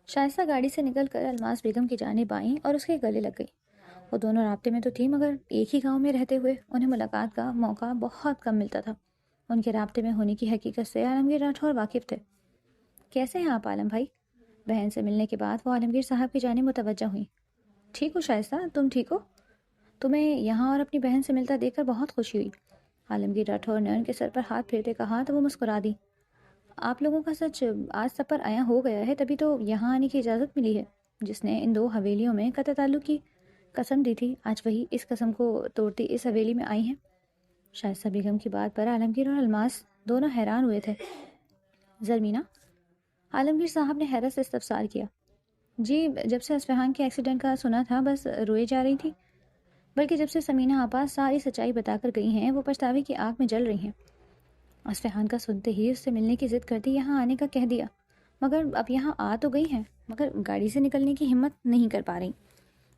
شائستہ گاڑی سے نکل کر الماس بیگم کی جانب آئیں اور اس کے گلے لگ گئی۔ وہ دونوں رابطے میں تو تھی، مگر ایک ہی گاؤں میں رہتے ہوئے انہیں ملاقات کا موقع بہت کم ملتا تھا۔ ان کے رابطے میں ہونے کی حقیقت سے عالمگیر راٹھور واقف تھے۔ کیسے ہیں آپ عالم بھائی؟ بہن سے ملنے کے بعد وہ عالمگیر صاحب کی جانب متوجہ ہوئیں۔ ٹھیک ہو شائستہ، تم ٹھیک ہو؟ تمہیں یہاں اور اپنی بہن سے ملتا دیکھ کر بہت خوشی ہوئی۔ عالمگیر راٹھور نے ان کے سر پر ہاتھ پھیرتے کہا تو وہ مسکرا دی۔ آپ لوگوں کا سچ آج سفر عیاں ہو گیا ہے، تبھی تو یہاں آنے کی اجازت ملی ہے۔ جس نے ان 2 حویلیوں میں قطع تعلق کی قسم دی تھی، آج وہی اس قسم کو توڑتی اس حویلی میں آئی ہیں۔ شائستہ بیگم کی بات پر عالمگیر اور الماس دونوں حیران ہوئے تھے۔ زرمینہ؟ عالمگیر صاحب نے حیرت سے استفسار کیا۔ جی، جب سے اصفہان کے ایکسیڈنٹ کا سنا تھا بس روئے جا رہی تھی، بلکہ جب سے سمینہ آپا ساری سچائی بتا کر گئی ہیں وہ پچھتاوے کی آگ میں جل رہی ہیں۔ اصفہان کا سنتے ہی اس سے ملنے کی ضد کرتی یہاں آنے کا کہہ دیا، مگر اب یہاں آ تو گئی ہیں، مگر گاڑی سے نکلنے کی ہمت نہیں کر پا رہی۔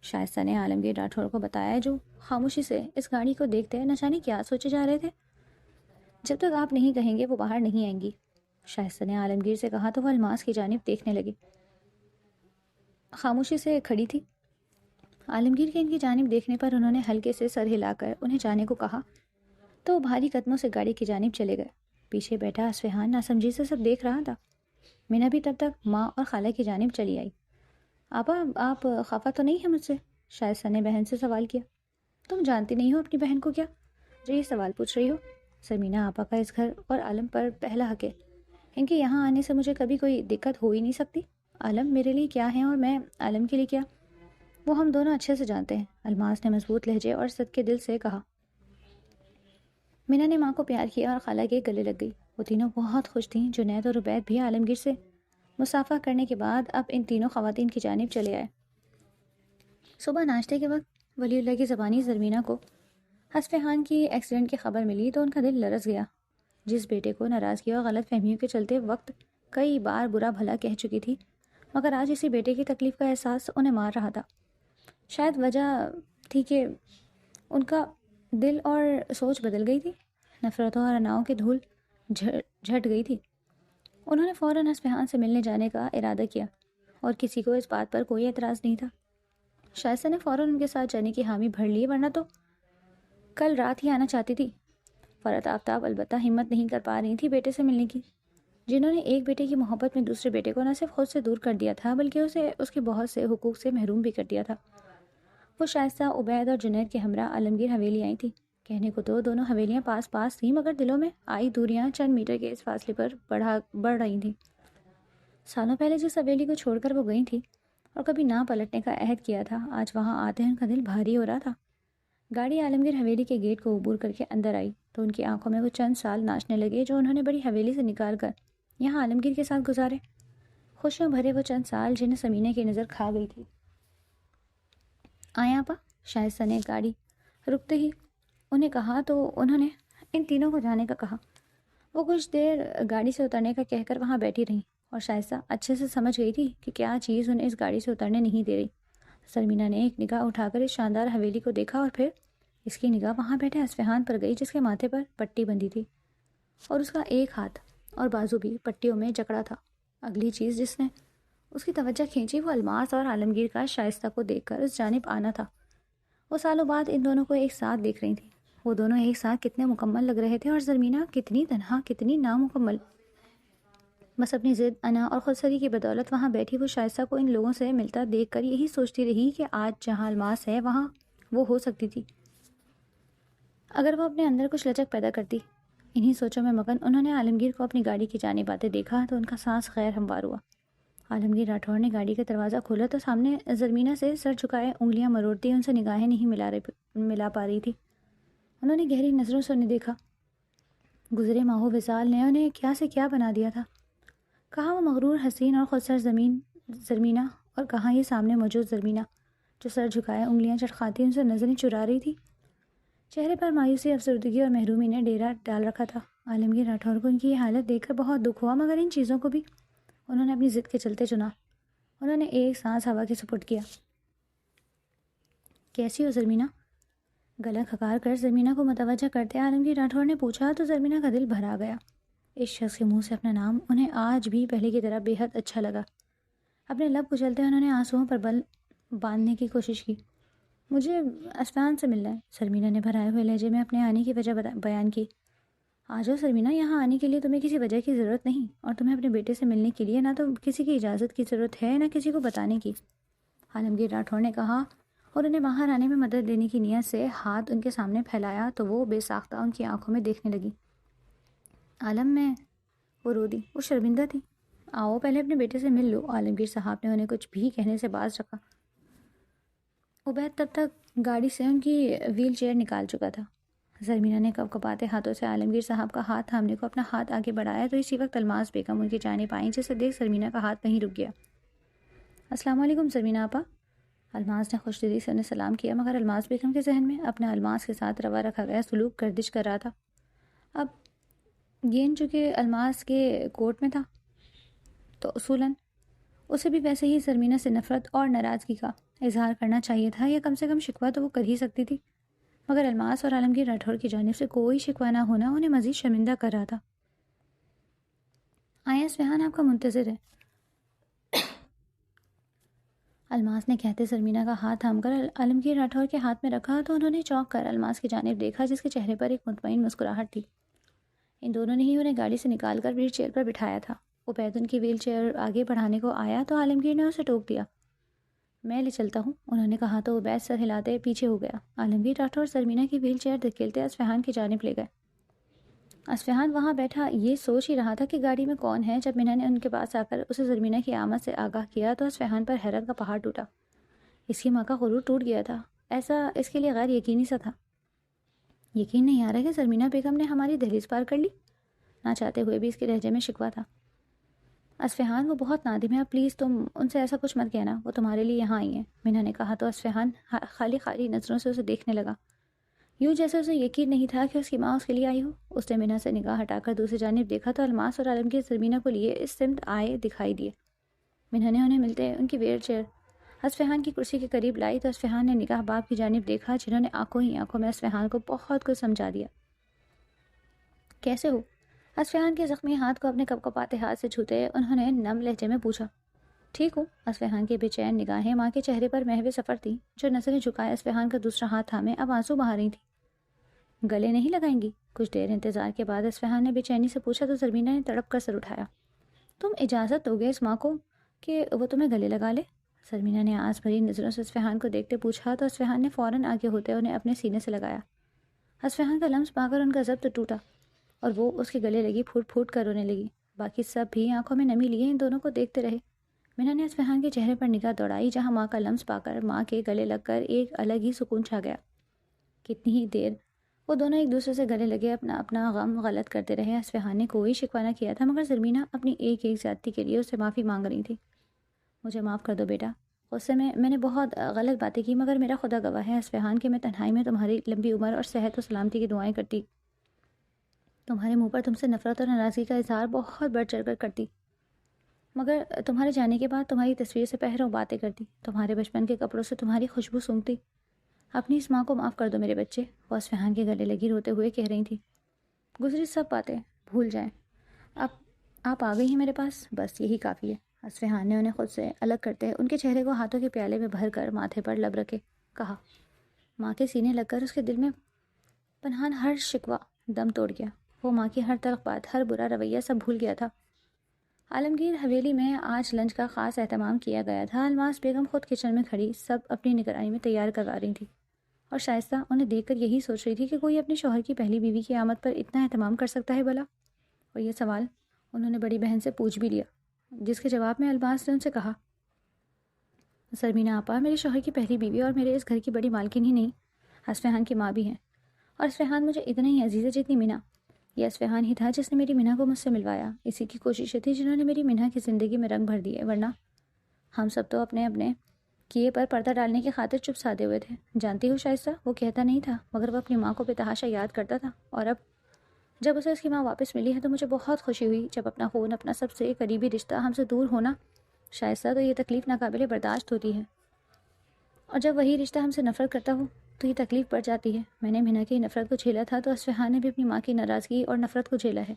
شائستہ نے عالمگیر راٹھور کو بتایا، جو خاموشی سے اس گاڑی کو دیکھتے نہ جانے کیا سوچے جا رہے تھے۔ جب تک آپ نہیں کہیں گے وہ باہر نہیں آئیں گی، شائستہ نے عالمگیر سے کہا تو وہ الماس کی جانب دیکھنے لگی۔ خاموشی سے کھڑی تھی۔ عالمگیر کے ان کی جانب دیکھنے پر انہوں نے ہلکے سے سر ہلا کر انہیں جانے کو کہا تو وہ بھاری قدموں سے گاڑی کی جانب چلے گئے۔ پیچھے بیٹھا اصفہان ناسمجھی سے سب دیکھ رہا تھا۔ مینا بھی تب تک ماں اور خالہ کی جانب چلی آئی۔ آپا، آپ خفا تو نہیں ہیں مجھ سے؟ شائستہ نے بہن سے سوال کیا۔ تم جانتی نہیں ہو اپنی بہن کو کیا جو یہ سوال پوچھ رہی ہو؟ زرمینہ آپا کا اس گھر اور عالم پر پہلا حق ہے، ان کے یہاں آنے سے مجھے کبھی کوئی دقت ہو ہی نہیں سکتی۔ عالم میرے لیے کیا ہے اور میں عالم کے لیے کیا، وہ ہم دونوں اچھے سے جانتے ہیں، الماس نے مضبوط لہجے اور صدقے دل سے کہا۔ مینا نے ماں کو پیار کیا اور خالہ کے گلے لگ گئی۔ وہ تینوں بہت خوش تھیں۔ جنید اور عبید بھی عالمگیر سے مصافحہ کرنے کے بعد اب ان تینوں خواتین کی جانب چلے آئے۔ صبح ناشتے کے وقت ولی اللہ کی زبانی زرمینہ کو اصفہان کی ایکسیڈنٹ کی خبر ملی تو ان کا دل لرز گیا۔ جس بیٹے کو ناراضگی اور غلط فہمیوں کے چلتے وقت کئی بار برا بھلا کہہ چکی تھی، مگر آج اسی بیٹے کی تکلیف کا احساس انہیں مار رہا تھا۔ شاید وجہ تھی کہ ان کا دل اور سوچ بدل گئی تھی، نفرتوں اور اناؤں کی دھول جھٹ گئی تھی۔ انہوں نے فوراً اصفہان سے ملنے جانے کا ارادہ کیا اور کسی کو اس بات پر کوئی اعتراض نہیں تھا۔ شائستہ نے فوراً ان کے ساتھ جانے کی حامی بھر لی، ورنہ تو کل رات ہی آنا چاہتی تھی۔ فرحت آفتاب البتہ ہمت نہیں کر پا رہی تھی بیٹے سے ملنے کی، جنہوں نے ایک بیٹے کی محبت میں دوسرے بیٹے کو نہ صرف خود سے دور کر دیا تھا بلکہ اسے اس کے بہت سے حقوق سے محروم بھی کر دیا تھا۔ وہ شائستہ، عبید اور جنید کے ہمراہ عالمگیر حویلی آئی تھیں۔ کہنے کو تو دونوں حویلیاں پاس پاس تھیں، مگر دلوں میں آئی دوریاں چند میٹر کے اس فاصلے پر بڑھ رہی تھیں۔ سالوں پہلے جس حویلی کو چھوڑ کر وہ گئی تھی اور کبھی نہ پلٹنے کا عہد کیا تھا، آج وہاں آتے ان کا دل بھاری ہو رہا تھا۔ گاڑی عالمگیر حویلی کے گیٹ کو عبور کر کے اندر آئی تو ان کی آنکھوں میں وہ چند سال ناچنے لگے جو انہوں نے بڑی حویلی سے نکال کر یہاں عالمگیر کے ساتھ گزارے، خوشیوں بھرے وہ چند سال جنہیں سمینہ کی نظر کھا گئی تھی۔ آئیں آپا، شائستہ نے گاڑی رکتے ہی انہیں کہا تو انہوں نے ان تینوں کو جانے کا کہا۔ وہ کچھ دیر گاڑی سے اترنے کا کہہ کر وہاں بیٹھی رہیں اور شائستہ اچھے سے سمجھ گئی تھی کہ کیا چیز انہیں اس گاڑی سے اترنے نہیں دے رہی۔ زرمینہ نے ایک نگاہ اٹھا کر اس شاندار حویلی کو دیکھا اور پھر اس کی نگاہ وہاں بیٹھے اصفہان پر گئی، جس کے ماتھے پر پٹی بندھی تھی اور اس کا ایک ہاتھ اور بازو بھی پٹیوں میں جکڑا تھا۔ اگلی چیز جس نے اس کی توجہ کھینچی وہ الماس اور عالمگیر کا شائستہ کو دیکھ کر اس جانب آنا تھا۔ وہ سالوں بعد ان دونوں کو ایک ساتھ دیکھ رہی تھیں۔ وہ دونوں ایک ساتھ کتنے مکمل لگ رہے تھے اور زرمینہ کتنی تنہا، کتنی نامکمل۔ بس اپنی ضد، انا اور خودسری کی بدولت وہاں بیٹھی وہ شائستہ کو ان لوگوں سے ملتا دیکھ کر یہی سوچتی رہی کہ آج جہاں الماس ہے وہاں وہ ہو سکتی تھی اگر وہ اپنے اندر کچھ لچک پیدا کرتی۔ انہی سوچوں میں مگن انہوں نے عالمگیر کو اپنی گاڑی کی جانب آتے دیکھا تو ان کا سانس غیر ہموار ہوا۔ عالمگیر راٹھور نے گاڑی کا دروازہ کھولا تو سامنے زرمینہ سے سر جھکائے انگلیاں مروڑتی ان سے نگاہیں نہیں ملا پا رہی تھی۔ انہوں نے گہری نظروں سے انہیں دیکھا۔ گزرے ماہ و وصال نے انہیں کیا سے کیا بنا دیا تھا، کہاں وہ مغرور حسین اور خود سر زرمینہ اور کہاں یہ سامنے موجود زرمینہ جو سر جھکائے انگلیاں چٹخاتی ان سے نظریں چرا رہی تھی۔ چہرے پر مایوسی، افسردگی اور محرومی نے ڈیرا ڈال رکھا تھا۔ عالمگیر راٹھور کو ان کی یہ حالت دیکھ کر بہت دکھ ہوا، مگر ان چیزوں کو بھی انہوں نے اپنی ضد کے چلتے چنا۔ انہوں نے ایک سانس ہوا کے سپرد کیا۔ کیسی ہو زرمینہ؟ گلا کھکار کر زرمینہ کو متوجہ کرتے عالمگیر راٹھور نے پوچھا تو زرمینہ کا دل بھرا گیا۔ اس شخص کے منہ سے اپنا نام انہیں آج بھی پہلے کی طرح بے حد اچھا لگا۔ اپنے لب کچلتے انہوں نے آنسوؤں پر بل باندھنے کی کوشش کی۔ مجھے اسفہان سے ملنا ہے، سرمینہ نے بھرائے ہوئے لہجے میں اپنے آنے کی وجہ بیان کی۔ آ جاؤ سرمینہ، یہاں آنے کے لیے تمہیں کسی وجہ کی ضرورت نہیں، اور تمہیں اپنے بیٹے سے ملنے کے لیے نہ تو کسی کی اجازت کی ضرورت ہے نہ کسی کو بتانے کی، عالمگیر راٹھور نے کہا، اور انہیں باہر آنے میں مدد دینے کی نیت سے ہاتھ ان کے سامنے پھیلایا تو وہ بے ساختہ ان کی آنکھوں میں دیکھنے لگی۔ عالم میں وہ رو دی، وہ شرمندہ تھی۔ آؤ پہلے اپنے بیٹے سے مل لو، عالمگیر صاحب نے انہیں کچھ بھی کہنے سے باز رکھا۔ عبید تب تک گاڑی سے ان کی ویل چیئر نکال چکا تھا۔ زرمینہ نے کپ کپاتے ہاتھوں سے عالمگیر صاحب کا ہاتھ تھامنے کو اپنا ہاتھ آگے بڑھایا تو اسی وقت الماس بیگم ان کی جانب آئیں، جسے دیکھ زرمینہ کا ہاتھ وہیں رک گیا۔ السلام علیکم زرمینہ آپا، الماس نے خوش دلی سے انہیں سلام کیا، مگر الماس بیگم کے ذہن میں اپنا الماس کے ساتھ روا رکھا گیا سلوک گردش کر رہا تھا۔ اب گین چونکہ الماس کے کوٹ میں تھا تو اصولاً اسے بھی ویسے ہی زرمینہ سے نفرت اور ناراضگی کا اظہار کرنا چاہیے تھا، یا کم سے کم شکوہ تو وہ کر ہی سکتی تھی، مگر الماس اور عالمگیر راٹھور کی جانب سے کوئی شکوہ نہ ہونا انہیں مزید شرمندہ کر رہا تھا۔ آیا اسفہان آپ کا منتظر ہے، الماس نے کہتے زرمینہ کا ہاتھ تھام کر عالمگیر راٹھور کے ہاتھ میں رکھا تو انہوں نے چونک کر الماس کی جانب دیکھا، جس کے چہرے پر ایک مطمئن مسکراہٹ تھی۔ ان دونوں نے ہی انہیں گاڑی سے نکال کر ویل چیئر پر بٹھایا تھا۔ عبید ان کی ویل چیئر آگے بڑھانے کو آیا تو عالمگیر نے اسے ٹوک دیا۔ میں لے چلتا ہوں، انہوں نے کہا تو عبید سر ہلاتے پیچھے ہو گیا۔ عالمگیر راٹھور زرمینہ کی ویل چیئر دھکیلتے اصفہان کی جانب لے گئے۔ اصفہان وہاں بیٹھا یہ سوچ ہی رہا تھا کہ گاڑی میں کون ہے، جب منہ نے ان کے پاس آ کر اسے زرمینہ کی آمد سے آگاہ کیا تو اصفہان پر حیرت کا پہاڑ ٹوٹا۔ اس کی ماں کا غرور ٹوٹ گیا تھا، ایسا اس کے لیے غیر یقینی سا تھا۔ یقین نہیں آ رہا کہ زرمینہ بیگم نے ہماری دہلیز پار کر لی، نہ چاہتے ہوئے بھی اس کے لہجے میں شکوہ تھا۔ اصفہان وہ بہت نادم ہے، اب پلیز تم ان سے ایسا کچھ مت کہنا، وہ تمہارے لیے یہاں آئی ہیں، منہ نے کہا تو اصفہان خالی خالی نظروں سے اسے دیکھنے لگا، یوں جیسے اسے یقین نہیں تھا کہ اس کی ماں اس کے لیے آئی ہو۔ اس نے منہ سے نگاہ ہٹا کر دوسری جانب دیکھا تو الماس اور عالمگیر زرمینہ کو لیے اس سمت آئے دکھائی دیے۔ منہ نے انہیں ملتے ان کی ویل چیئر اصفہان کی کرسی کے قریب لائی تو اصفہان نے نگاہ باپ کی جانب دیکھا، جنہوں نے آنکھوں ہی آنکھوں میں اصفہان کو بہت کچھ سمجھا دیا۔ کیسے ہو؟ اصفہان کے زخمی ہاتھ کو اپنے کپ کپاتے ہاتھ سے چھوتے انہوں نے نم لہجے میں پوچھا۔ ٹھیک ہوں، اصفہان کی بے چین نگاہیں ماں کے چہرے پر محو سفر تھیں، جو نظریں جھکائے اصفہان کا دوسرا ہاتھ تھامے اب آنسو بہا رہی تھیں۔ گلے نہیں لگائیں گی؟ کچھ دیر انتظار کے بعد اصفہان نے بے چینی سے پوچھا تو زرمینہ نے تڑپ کر سر اٹھایا۔ تم اجازت دو گے اس ماں کو کہ وہ تمہیں گلے لگا لے؟ زرمینہ نے آس بھری نظروں سے اصفہان کو دیکھتے پوچھا تو اصفہان نے فوراً آگے ہوتے انہیں اپنے سینے سے لگایا۔ اصفہان کا لمس پا کر ان کا ضبط ٹوٹا اور وہ اس کے گلے لگی پھوٹ پھوٹ کر رونے لگی۔ باقی سب بھی آنکھوں میں نمی لیے ان دونوں کو دیکھتے رہے۔ منہ نے اصفہان کے چہرے پر نگاہ دوڑائی، جہاں ماں کا لمس پا کر ماں کے گلے لگ کر ایک الگ ہی سکون چھا گیا۔ کتنی ہی دیر وہ دونوں ایک دوسرے سے گلے لگے اپنا اپنا غم غلط کرتے رہے۔ اصفہان نے کوئی شکوہ نہ کیا تھا، مگر زرمینہ اپنی ایک ایک زیادتی کے لیے اس سے معافی مانگ رہی تھی۔ مجھے معاف کر دو بیٹا، غصے میں نے بہت غلط باتیں کی، مگر میرا خدا گواہ ہے اصفہان کہ میں تنہائی میں تمہاری لمبی عمر اور صحت و سلامتی کی دعائیں کرتی، تمہارے منہ پر تم سے نفرت اور ناراضگی کا اظہار بہت بڑھ چڑھ کر کرتی، مگر تمہارے جانے کے بعد تمہاری تصویر سے پہروں باتیں کرتی، تمہارے بچپن کے کپڑوں سے تمہاری خوشبو سونگھتی۔ اپنی اس ماں کو معاف کر دو میرے بچے، وہ اصفہان کے گلے لگی روتے ہوئے کہہ رہی تھی۔ گزری سب باتیں بھول جائیں، اب آپ آ گئی ہیں میرے پاس، بس یہی کافی ہے۔ اصفہان نے انہیں خود سے الگ کرتے ان کے چہرے کو ہاتھوں کے پیالے میں بھر کر ماتھے پر لب رکھے کہا۔ ماں کے سینے لگ کر اس کے دل میں پنہان ہر شکوہ دم توڑ گیا، وہ ماں کی ہر تلخ بات، ہر برا رویہ سب بھول گیا تھا۔ عالمگیر حویلی میں آج لنچ کا خاص اہتمام کیا گیا تھا۔ الماس بیگم خود کچن میں کھڑی سب اپنی نگرانی میں تیار کروا رہی تھی، اور شائستہ انہیں دیکھ کر یہی سوچ رہی تھی کہ کوئی اپنے شوہر کی پہلی بیوی کی آمد پر اتنا اہتمام کر سکتا ہے بھلا؟ اور یہ سوال انہوں نے بڑی بہن سے پوچھ بھی لیا، جس کے جواب میں الماس نے ان سے کہا، زرمینہ آپا میرے شوہر کی پہلی بیوی اور میرے اس گھر کی بڑی مالکن ہی نہیں، اصفہان کی ماں بھی ہیں، اور اصفہان مجھے اتنا ہی عزیز ہے جتنی منہ۔ یہ اصفہان ہی تھا جس نے میری منہ کو مجھ سے ملوایا، اسی کی کوششیں تھیں جنہوں نے میری منہ کی زندگی میں رنگ بھر دیے، ورنہ ہم سب تو اپنے اپنے کیے پر پردہ ڈالنے کی خاطر چپ سادے ہوئے تھے۔ جانتی ہو شائستہ، وہ کہتا نہیں تھا، مگر وہ اپنی ماں کو بے تحاشا یاد کرتا تھا، اور اب جب اسے اس کی ماں واپس ملی ہے تو مجھے بہت خوشی ہوئی۔ جب اپنا خون، اپنا سب سے قریبی رشتہ ہم سے دور ہونا شائستہ، تو یہ تکلیف ناقابل برداشت ہوتی ہے، اور جب وہی رشتہ ہم سے نفرت کرتا ہو تو یہ تکلیف بڑھ جاتی ہے۔ میں نے منہ کی نفرت کو جھیلا تھا تو اصفہان نے بھی اپنی ماں کی ناراضگی اور نفرت کو جھیلا ہے۔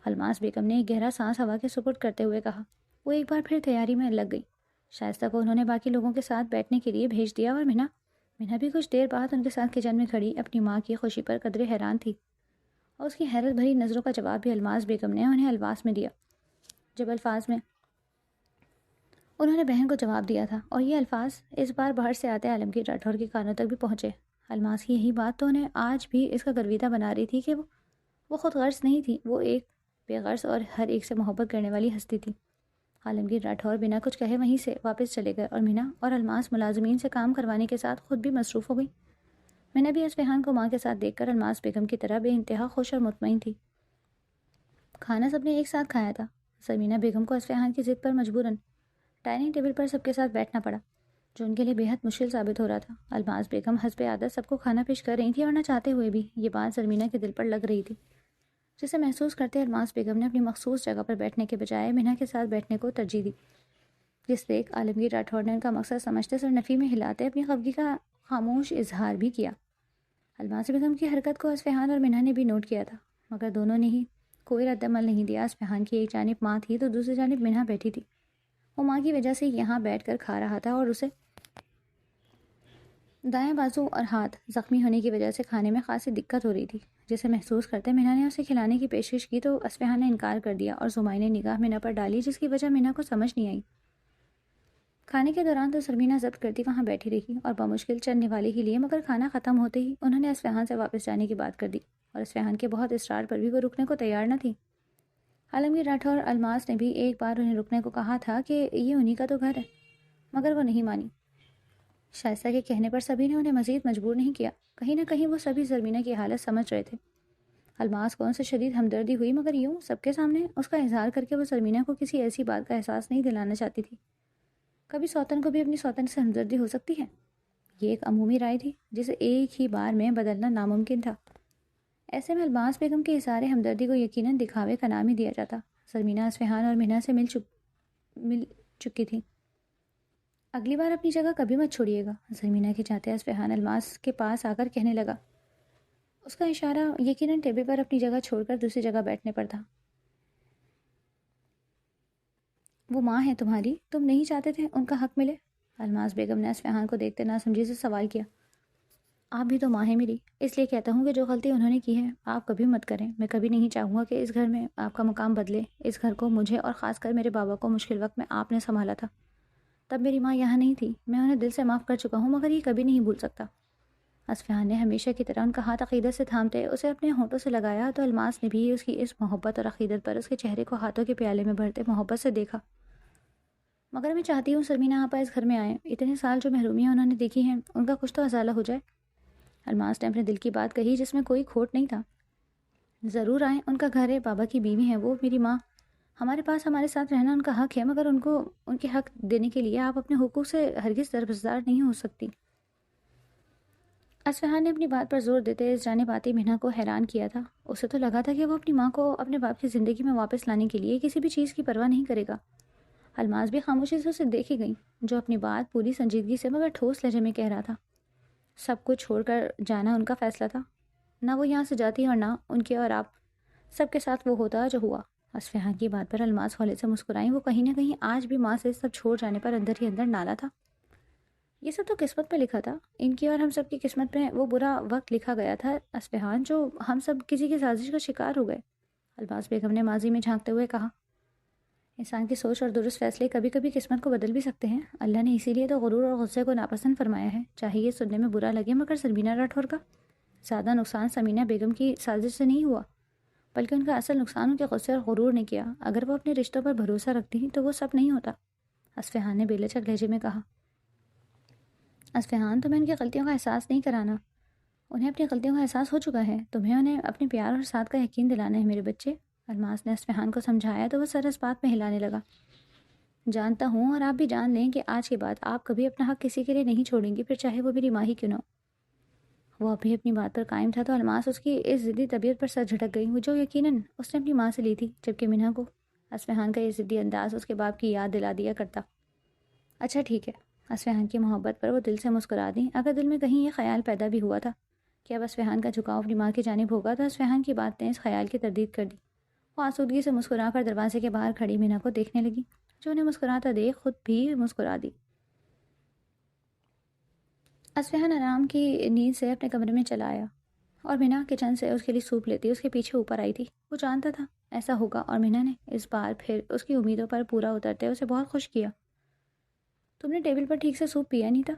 الماس بیگم نے ایک گہرا سانس ہوا کے سپرد کرتے ہوئے کہا۔ وہ ایک بار پھر تیاری میں لگ گئی۔ شائستہ کو انہوں نے باقی لوگوں کے ساتھ بیٹھنے کے لیے بھیج دیا اور منہا بھی کچھ دیر بعد ان کے ساتھ کچن میں کھڑی اپنی ماں کی خوشی پر قدرے حیران تھی، اور اس کی حیرت بھری نظروں کا جواب بھی الماس بیگم نے انہیں الفاظ میں دیا، جب الفاظ میں انہوں نے بہن کو جواب دیا تھا، اور یہ الفاظ اس بار باہر سے آتے عالمگیر راٹھور کے کانوں تک بھی پہنچے۔ الماس کی یہی بات تو انہیں آج بھی اس کا گرویدہ بنا رہی تھی کہ وہ خود غرض نہیں تھی، وہ ایک بے غرض اور ہر ایک سے محبت کرنے والی ہستی تھی۔ عالمگیر راٹھور بنا کچھ کہے وہیں سے واپس چلے گئے، اور منہا اور الماس ملازمین سے کام کروانے کے ساتھ خود بھی مصروف ہو گئی۔ منہا بھی اصفہان کو ماں کے ساتھ دیکھ کر الماس بیگم کی طرح بے انتہا خوش اور مطمئن تھی۔ کھانا سب نے ایک ساتھ کھایا تھا۔ سرمینہ بیگم کو اصفہان کی ضد پر مجبوراً ڈائننگ ٹیبل پر سب کے ساتھ بیٹھنا پڑا، جو ان کے لیے بے حد مشکل ثابت ہو رہا تھا۔ الماس بیگم حسب عادت سب کو کھانا پیش کر رہی تھی، اور نہ چاہتے ہوئے بھی یہ بات سرمینہ کے دل پر لگ رہی تھی، جسے محسوس کرتے الماس بیگم نے اپنی مخصوص جگہ پر بیٹھنے کے بجائے منہا کے ساتھ بیٹھنے کو ترجیح دی، جس دیکھ عالمگیر راٹھور نے ان کا مقصد سمجھتے سر نفی میں ہلاتے اپنی خفگی کا خاموش اظہار بھی کیا۔ الماس بیگم کی حرکت کو اصفہان اور منہا نے بھی نوٹ کیا تھا، مگر دونوں نے ہی کوئی رد عمل نہیں دیا۔ اصفہان کی ایک جانب ماں تھی تو دوسری جانب منہا بیٹھی تھی۔ وہ ماں کی وجہ سے یہاں بیٹھ کر کھا رہا تھا، اور اسے دایاں بازو اور ہاتھ زخمی ہونے کی وجہ سے کھانے میں خاصی دقت ہو رہی تھی، جسے محسوس کرتے منہا نے اسے کھلانے کی پیشکش کی تو اصفہان نے انکار کر دیا اور زمائنے نگاہ منہا پر ڈالی، جس کی وجہ منہا کو سمجھ نہیں آئی۔ کھانے کے دوران تو سرمینہ ضبط کرتی وہاں بیٹھی رہی اور بمشکل چند نوالے ہی لیے، مگر کھانا ختم ہوتے ہی انہوں نے اصفہان سے واپس جانے کی بات کر دی، اور اصفہان کے بہت اصرار پر بھی وہ رکنے کو تیار نہ تھی۔ عالمگیر راٹھور اور الماس نے بھی ایک بار انہیں رکنے کو کہا تھا کہ یہ انہی کا تو گھر ہے، مگر وہ نہیں مانی۔ شائستہ کے کہنے پر سبھی نے انہیں مزید مجبور نہیں کیا، کہیں نہ کہیں وہ سبھی سرمینہ کی حالت سمجھ رہے تھے۔ الماس کو ان سے شدید ہمدردی ہوئی، مگر یوں سب کے سامنے اس کا اظہار کر کے وہ سرمینہ کو کسی ایسی بات کا احساس نہیں دلانا چاہتی تھی۔ کبھی سوتن کو بھی اپنی سوتن سے ہمدردی ہو سکتی ہے، یہ ایک عمومی رائے تھی جسے ایک ہی بار میں بدلنا ناممکن تھا۔ ایسے میں الماس بیگم کے اظہار ہمدردی کو یقیناً دکھاوے کا نام ہی دیا جاتا۔ سرمینہ اصفہان اور منہا سے مل چکی تھی۔ اگلی بار اپنی جگہ کبھی مت چھوڑیے گا، سرمینہ کے چاہتے اصفہان الماس کے پاس آ کر کہنے لگا۔ اس کا اشارہ یقیناً ٹیبل پر اپنی جگہ چھوڑ کر دوسری جگہ بیٹھنے پر تھا۔ وہ ماں ہے تمہاری، تم نہیں چاہتے تھے ان کا حق ملے؟ الماس بیگم نے اصفہان کو دیکھتے ناسمجھی سے سوال کیا۔ آپ بھی تو ماں ہیں میری، اس لیے کہتا ہوں کہ جو غلطی انہوں نے کی ہے آپ کبھی مت کریں۔ میں کبھی نہیں چاہوں گا کہ اس گھر میں آپ کا مقام بدلے۔ اس گھر کو، مجھے اور خاص کر میرے بابا کو مشکل وقت میں آپ نے سنبھالا تھا، تب میری ماں یہاں نہیں تھی۔ میں انہیں دل سے معاف کر چکا ہوں، مگر یہ کبھی نہیں بھول سکتا۔ اصفہان نے ہمیشہ کی طرح ان کا ہاتھ عقیدت سے تھامتے اسے اپنے ہونٹوں سے لگایا تو الماس نے بھی اس کی اس محبت اور عقیدت پر اس کے چہرے کو ہاتھوں کے پیالے میں بھرتے محبت سے دیکھا۔ مگر میں چاہتی ہوں سرمینہ آپا اس گھر میں آئیں، اتنے سال جو محرومیاں انہوں نے دیکھی ہیں ان کا کچھ تو ازالہ ہو جائے۔ الماس نے اپنے دل کی بات کہی جس میں کوئی کھوٹ نہیں تھا۔ ضرور آئیں، ان کا گھر ہے، بابا کی بیوی ہیں وہ، میری ماں، ہمارے پاس ہمارے ساتھ رہنا ان کا حق ہے، مگر ان کو ان کے حق دینے کے لیے آپ اپنے حقوق سے ہرگز دربدر نہیں ہو سکتی۔ اصفہان نے اپنی بات پر زور دیتے اس جانب آتی منہا کو حیران کیا تھا۔ اسے تو لگا تھا کہ وہ اپنی ماں کو اپنے باپ کی زندگی میں واپس لانے کے لیے کسی بھی چیز کی پرواہ نہیں کرے گا۔ الماس بھی خاموشی سے اسے دیکھی گئی، جو اپنی بات پوری سنجیدگی سے مگر ٹھوس لہجے میں کہہ رہا تھا۔ سب کچھ چھوڑ کر جانا ان کا فیصلہ تھا، نہ وہ یہاں سے جاتی اور نہ ان کے اور آپ سب کے ساتھ وہ ہوتا جو ہوا۔ اصفہان کی بات پر الماس ہولے سے مسکرائیں، وہ کہیں نہ کہیں آج بھی ماں سے سب چھوڑ جانے پر اندر ہی اندر نالا تھا۔ یہ سب تو قسمت پہ لکھا تھا، ان کی اور ہم سب کی قسمت پہ وہ برا وقت لکھا گیا تھا اصفہان، جو ہم سب کسی کی سازش کا شکار ہو گئے۔ الماس بیگم نے ماضی میں جھانکتے ہوئے کہا۔ انسان کی سوچ اور درست فیصلے کبھی کبھی قسمت کو بدل بھی سکتے ہیں، اللہ نے اسی لیے تو غرور اور غصے کو ناپسند فرمایا ہے، چاہے یہ سننے میں برا لگے، مگر سرمینہ راٹھور کا زیادہ نقصان سرمینہ بیگم کی سازش سے نہیں ہوا، بلکہ ان کا اصل نقصان ان کے غصے اور غرور نے کیا۔ اگر وہ اپنے رشتوں پر بھروسہ رکھتی تو وہ سب نہیں ہوتا، اصفہان نے بے لچک لہجے میں کہا۔ اصفہان، تمہیں ان کی غلطیوں کا احساس نہیں کرانا، انہیں اپنی غلطیوں کا احساس ہو چکا ہے، تمہیں انہیں اپنے پیار اور ساتھ کا یقین دلانا ہے میرے بچے۔ الماس نے اصفہان کو سمجھایا تو وہ سر اس بات میں ہلانے لگا۔ جانتا ہوں، اور آپ بھی جان لیں کہ آج کے بعد آپ کبھی اپنا حق کسی کے لیے نہیں چھوڑیں گی، پھر چاہے وہ میری ماں ہی کیوں نہ ہو۔ وہ ابھی اپنی بات پر قائم تھا تو الماس اس کی اس ضدی طبیعت پر سر جھٹک گئی، وہ جو یقیناً اس نے اپنی ماں سے لی تھی، جبکہ منہا کو اصفہان کا یہ ضدی انداز اس کے باپ کی یاد دلا دیا کرتا۔ اچھا ٹھیک ہے، اصفہان کی محبت پر وہ دل سے مسکرا دیں۔ اگر دل میں کہیں یہ خیال پیدا بھی ہوا تھا کہ اب اصفہان کا جھکاؤ اپنی ماں کی جانب ہوگا، تو اصفہان کی بات نے اس خیال کی تردید کر دی۔ وہ آسودگی سے مسکرا کر دروازے کے باہر کھڑی منہا کو دیکھنے لگی، جو انہیں مسکراتا دیکھ خود بھی مسکرا دی۔ اصفہان آرام کی نیند سے اپنے کمرے میں چلا آیا اور مینا کچن سے اس کے لیے سوپ لیتی اس کے پیچھے اوپر آئی تھی۔ وہ جانتا تھا ایسا ہوگا اور مینا نے اس بار پھر اس کی امیدوں پر پورا اترتے اسے بہت خوش کیا۔ تم نے ٹیبل پر ٹھیک سے سوپ پیا نہیں تھا،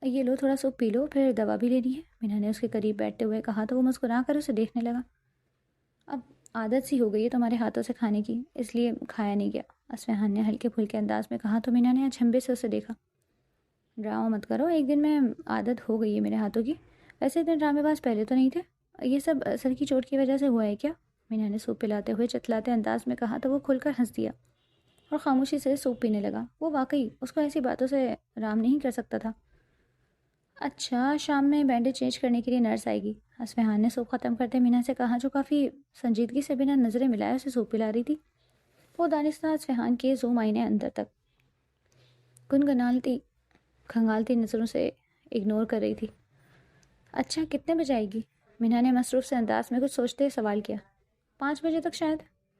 یہ لو تھوڑا سوپ پی لو، پھر دوا بھی لینی ہے، مینا نے اس کے قریب بیٹھتے ہوئے کہا تو وہ مسکرا کر اسے دیکھنے لگا۔ اب عادت سی ہو گئی ہے تمہارے ہاتھوں سے کھانے کی، اس لیے کھایا نہیں گیا، اصفہان نے ہلکے پھلکے انداز میں کہا تو مینا نے اچنبھے سے اسے دیکھا۔ ڈرامہ مت کرو، ایک دن میں عادت ہو گئی ہے میرے ہاتھوں کی، ویسے اتنے ڈرامے باز پہلے تو نہیں تھے، یہ سب سر کی چوٹ کی وجہ سے ہوا ہے کیا؟ مینا نے سوپ پلاتے ہوئے چتلاتے انداز میں کہا تو وہ کھل کر ہنس دیا اور خاموشی سے سوپ پینے لگا۔ وہ واقعی اس کو ایسی باتوں سے آرام نہیں کر سکتا تھا۔ اچھا، شام میں بینڈیج چینج کرنے کے لیے نرس آئے گی، اصفہان نے سوپ ختم کرتے مینا سے کہا جو کافی سنجیدگی سے بنا نظریں ملائے اسے سوپ پلا رہی تھی۔ وہ دانستہ اصفہان کے زوم آئینے اندر تک گنگنالتی کھنگالتی نظروں سے اگنور کر رہی تھی۔ اچھا، کتنے بجے آئے گی؟ مینا نے مصروف سے انداز میں کچھ سوچتے سوال کیا۔ 5 بجے تک شاید،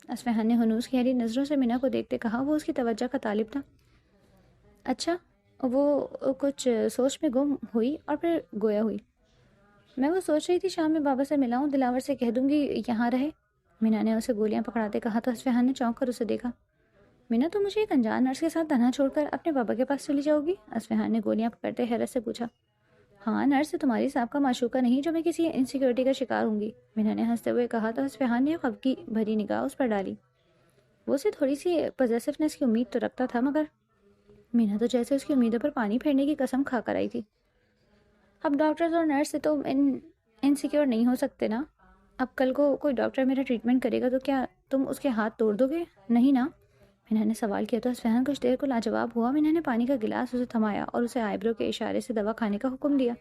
اصفہان نے ہنوز کی ہری نظروں سے مینا کو دیکھتے کہا۔ وہ اس کی توجہ کا طالب تھا۔ اچھا، وہ کچھ سوچ میں گم ہوئی اور پھر گویا ہوئی۔ میں وہ سوچ رہی تھی شام میں بابا سے ملاؤں، دلاور سے کہہ دوں گی یہاں رہے، مینا نے اسے گولیاں پکڑاتے کہا تو اصفہان نے چونک کر اسے دیکھا۔ مینا تم مجھے ایک انجان نرس کے ساتھ تنہا چھوڑ کر اپنے بابا کے پاس چلی جاؤ گی؟ اصفہان نے گولیاں پکڑتے حیرت سے پوچھا۔ ہاں، نرس تمہاری سابقہ معشوقہ نہیں جو میں کسی انسیکیورٹی کا شکار ہوں گی، مینا نے ہنستے ہوئے کہا تو اصفہان نے خفگی بھری نگاہ اس پر ڈالی۔ وہ اسے تھوڑی سی پوزیسونیس کی امید تو رکھتا تھا، مگر مینا تو جیسے اس کی امیدوں پر پانی پھیرنے کی قسم کھا کر آئی تھی۔ اب ڈاکٹرز اور نرس سے تو انسیکیور نہیں ہو سکتے نا۔ اب کل کو کوئی ڈاکٹر میرا ٹریٹمنٹ کرے گا تو کیا تم اس کے ہاتھ توڑ دو گے؟ نہیں نا، مینا نے سوال کیا تو اصفہان کچھ دیر کو لاجواب ہوا۔ مینا نے پانی کا گلاس اسے تھمایا اور اسے آئیبرو کے اشارے سے دوا کھانے کا حکم دیا۔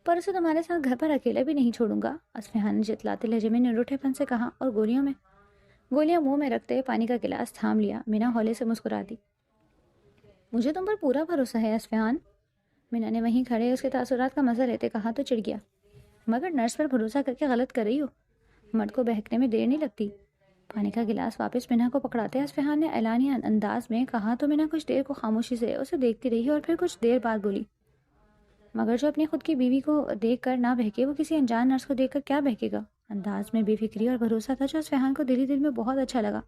پر اسے تمہارے ساتھ گھر پر اکیلا بھی نہیں چھوڑوں گا، اصفہان نے جتلاتے لہجے میں نروٹھے پن سے کہا اور گولیاں منہ میں رکھتے پانی کا گلاس تھام لیا۔ مینا ہولے سے مسکرا دی۔ مجھے تم پر پورا بھروسہ ہے اصفہان، مینا نے وہیں کھڑے اس کے تاثرات کا مزہ لیتے کہا تو چڑ گیا۔ مگر نرس پر بھروسہ کر کے غلط کر رہی ہو، مرد کو بہکنے میں دیر نہیں لگتی۔ پانی کا گلاس واپس مینا کو پکڑاتے اصفہان نے اعلانیہ انداز میں کہا تو مینا کچھ دیر کو خاموشی سے اسے دیکھتی رہی اور پھر کچھ دیر بعد بولی، مگر جو اپنی خود کی بیوی کو دیکھ کر نہ بہکے وہ کسی انجان نرس کو دیکھ کر کیا بہکے گا؟ انداز میں بے فکری اور بھروسہ تھا جو اصفہان کو دل میں بہت اچھا لگا،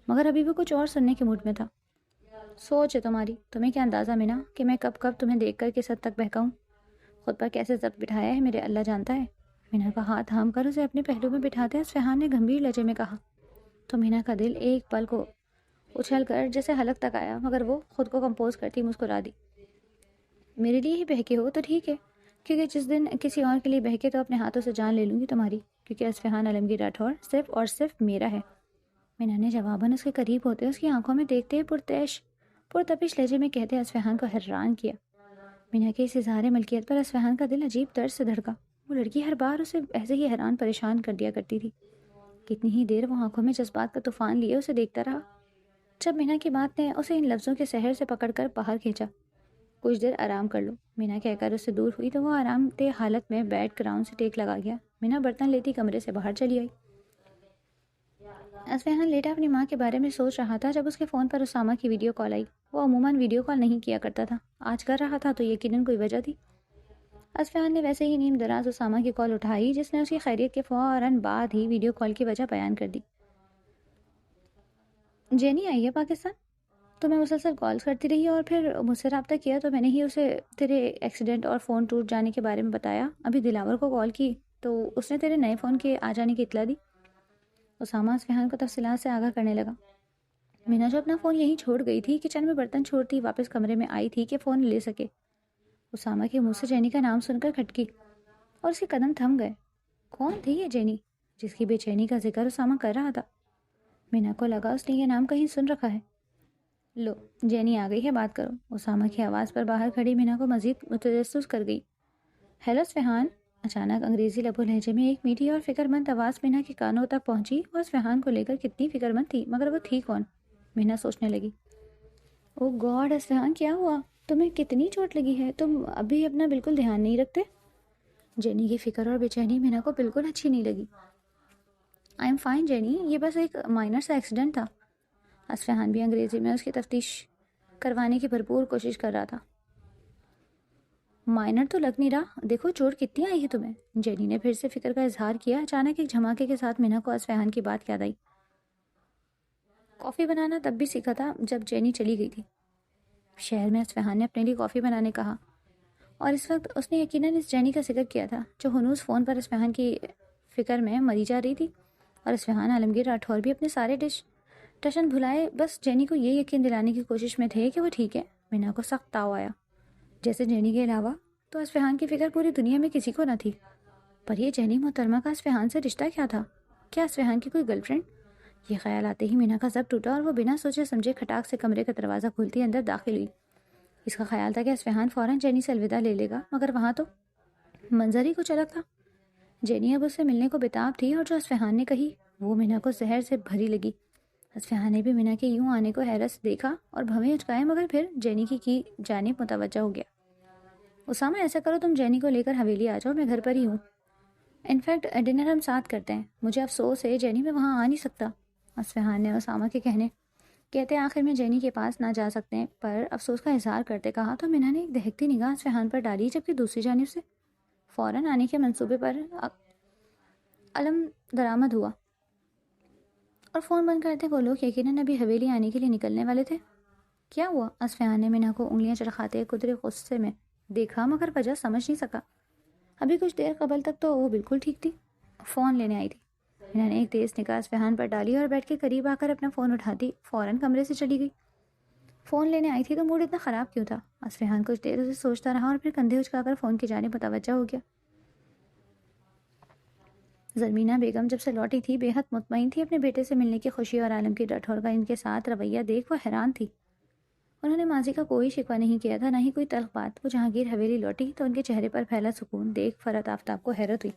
مگر ابھی وہ کچھ اور سننے کے موڈ میں تھا۔ سوچ ہے تمہاری، تمہیں کیا اندازہ مینا کہ میں کب تمہیں دیکھ کر کس حد تک بہکاؤں؟ خود پر کیسے ضبط بٹھایا ہے میرے اللہ جانتا ہے۔ مینا کا ہاتھ تھام کر اسے اپنے پہلو میں بٹھاتے اصفہان نے گمبھیر لہجے میں کہا تو مینا کا دل ایک پل کو اچھل کر جیسے حلق تک آیا، مگر وہ خود کو کمپوز کرتی مسکرا دی۔ میرے لیے ہی بہکے ہو تو ٹھیک ہے، کیونکہ جس دن کسی اور کے لیے بہکے تو اپنے ہاتھوں سے جان لے لوں گی تمہاری، کیونکہ اصفہان عالمگیر راٹھور صرف اور صرف میرا ہے۔ مینا نے جواباً اس کے قریب ہوتے اس کی آنکھوں میں دیکھتے پرتپش لہجے میں کہتے اصفہان کو حیران کیا۔ مینا کے اس اظہار ملکیت پر اصفہان کا دل عجیب طرز سے دھڑکا۔ وہ لڑکی ہر بار اسے ایسے ہی حیران پریشان کر دیا کرتی تھی۔ کتنی ہی دیر وہ آنکھوں میں جذبات کا طوفان لیے اسے دیکھتا رہا، جب مینا کی بات نے اسے ان لفظوں کے سحر سے پکڑ کر باہر کھینچا، کچھ دیر آرام کر لو، مینا کہہ کر اس سے دور ہوئی تو وہ آرام دہ حالت میں بیڈ گراؤنڈ سے ٹیک لگا گیا۔ مینا برتن لیتی کمرے سے باہر چلی آئی۔ اصفہان لیٹا اپنی ماں کے بارے میں سوچ رہا تھا جب اس کے فون پر اسامہ کی ویڈیو کال آئی۔ وہ عموماً ویڈیو کال نہیں کیا کرتا تھا، آج کر رہا تھا تو یقیناً کوئی وجہ تھی۔ اصفہان نے ویسے ہی نیم دراز اسامہ کی کال اٹھائی، جس نے اس کی خیریت کے فوراً بعد ہی ویڈیو کال کی وجہ بیان کر دی۔ جینی آئی ہے پاکستان؟ تو میں مسلسل کالز کرتی رہی اور پھر مجھ سے رابطہ کیا تو میں نے ہی اسے تیرے ایکسیڈنٹ اور فون ٹوٹ جانے کے بارے میں بتایا۔ ابھی دلاور کو کال کی تو اس نے تیرے نئے فون کے آ جانے کی اطلاع دی۔ اسامہ اصفہان کو تفصیلات سے آگاہ کرنے لگا۔ مینا جو اپنا فون یہیں چھوڑ گئی تھی، کچن میں برتن چھوڑتی واپس کمرے میں آئی تھی کہ فون لے سکے۔ اسامہ کے منہ سے جینی کا نام سن کر کھٹکی اور اس کے قدم تھم گئے۔ کون تھی یہ جینی جس کی بے چینی کا ذکر اسامہ کر رہا تھا؟ مینا کو لگا اس نے یہ نام کہیں سن رکھا ہے۔ لو، جینی آ گئی ہے، بات کرو، اسامہ کی آواز پر باہر کھڑی مینا کو مزید متجسس کر گئی۔ ہیلو اصفہان، اچانک انگریزی لب و لہجے میں ایک میٹھی اور فکر مند آواز مینا کے کانوں تک پہنچی۔ وہ اصفہان کو لے کر کتنی فکر مند تھی، مگر وہ تھی کون؟ مینا سوچنے لگی۔ او گاڈ اصفہان، کیا ہوا؟ تمہیں کتنی چوٹ لگی ہے؟ تم ابھی اپنا بالکل دھیان نہیں رکھتے؟ جینی کی فکر اور بے چینی مینا کو بالکل اچھی نہیں لگی۔ آئی ایم فائن جینی، یہ بس ایک مائنر سا ایکسیڈنٹ تھا۔ اصفہان بھی انگریزی میں اس کی تفتیش کروانے کی بھرپور کوشش کر رہا تھا۔ مائنر تو لگ نہیں رہا، دیکھو چوٹ کتنی آئی ہے تمہیں، جینی نے پھر سے فکر کا اظہار کیا۔ اچانک ایک دھماکے کے ساتھ مینا کو اصفہان کی بات یاد آئی۔ کافی بنانا تب بھی سیکھا تھا جب جینی چلی گئی تھی۔ شہر میں اصفہان نے اپنے لیے کافی بنانے کہا، اور اس وقت اس نے یقیناً اس جینی کا ذکر کیا تھا جو ہنوز فون پر اصفہان کی فکر میں مری جا رہی تھی۔ اور اصفہان عالمگیر راٹھور بھی اپنے سارے ٹشن بھلائے بس جینی کو یہ یقین دلانے کی کوشش میں تھے کہ وہ ٹھیک ہے۔ مینا کو سخت تاؤ آیا، جیسے جینی کے علاوہ تو اصفہان کی فکر پوری دنیا میں کسی کو نہ تھی۔ پر یہ جینی محترمہ کا اصفہان سے رشتہ کیا تھا؟ کیا اصفہان کی کوئی گرل فرینڈ؟ یہ خیال آتے ہی مینا کا ضبط ٹوٹا اور وہ بنا سوچے سمجھے کھٹاک سے کمرے کا دروازہ کھولتی اندر داخل ہوئی۔ اس کا خیال تھا کہ اصفہان فوراً جینی سے الوداع لے لے گا، مگر وہاں تو منظر ہی کچھ الگ تھا۔ جینی اب اس سے ملنے کو بےتاب تھی، اور جو اصفہان نے کہی وہ مینا کو زہر سے بھری لگی۔ اصفہان نے بھی مینا کے یوں آنے کو حیرت سے دیکھا اور بھویں اچکائے، مگر پھر جینی کی جانب متوجہ ہو گیا۔ اسامہ ایسا کرو تم جینی کو لے کر حویلی آ جاؤ، میں گھر پر ہی ہوں، انفیکٹ ڈنر ہم ساتھ کرتے ہیں، مجھے افسوس ہے جینی میں وہاں آ نہیں سکتا۔ اصفہان نے اسامہ کے کہتے آخر میں جینی کے پاس نہ جا سکتے پر افسوس کا اظہار کرتے کہا، تو مینا نے ایک دہکتی نگاہ اصفہان پر ڈالی، جبکہ دوسری جانب سے فوراً آنے کے منصوبے پر علم درآمد ہوا۔ اور فون بند کرتے وہ لوگ یقیناً ابھی حویلی آنے کے لیے نکلنے والے تھے۔ کیا ہوا؟ اصفہان نے مینا کو انگلیاں چرخاتے قدرے غصے میں دیکھا، مگر وجہ سمجھ نہیں سکا۔ ابھی کچھ دیر قبل تک تو وہ بالکل ٹھیک تھی، فون لینے آئی تھی۔ مینا نے ایک تیز نگاہ اصفہان پر ڈالی اور بیٹھ کے قریب آ کر اپنا فون اٹھاتی فوراً کمرے سے چلی گئی۔ فون لینے آئی تھی تو موڈ اتنا خراب کیوں تھا؟ اصفہان کچھ دیر اسے سوچتا رہا اور پھر کندھے اچکا کر فون کی جانب متوجہ ہو گیا۔ زرمینہ بیگم جب سے لوٹی تھی بے حد مطمئن تھی اپنے بیٹے سے ملنے کی خوشی، اور عالمگیر راٹھور کا ان کے ساتھ رویہ دیکھ وہ حیران تھی۔ انہوں نے ماضی کا کوئی شکوہ نہیں کیا تھا، نہ ہی کوئی تلخ بات۔ وہ جہانگیر حویلی لوٹی تو ان کے چہرے پر پھیلا سکون دیکھ فرحت آفتاب کو حیرت ہوئی۔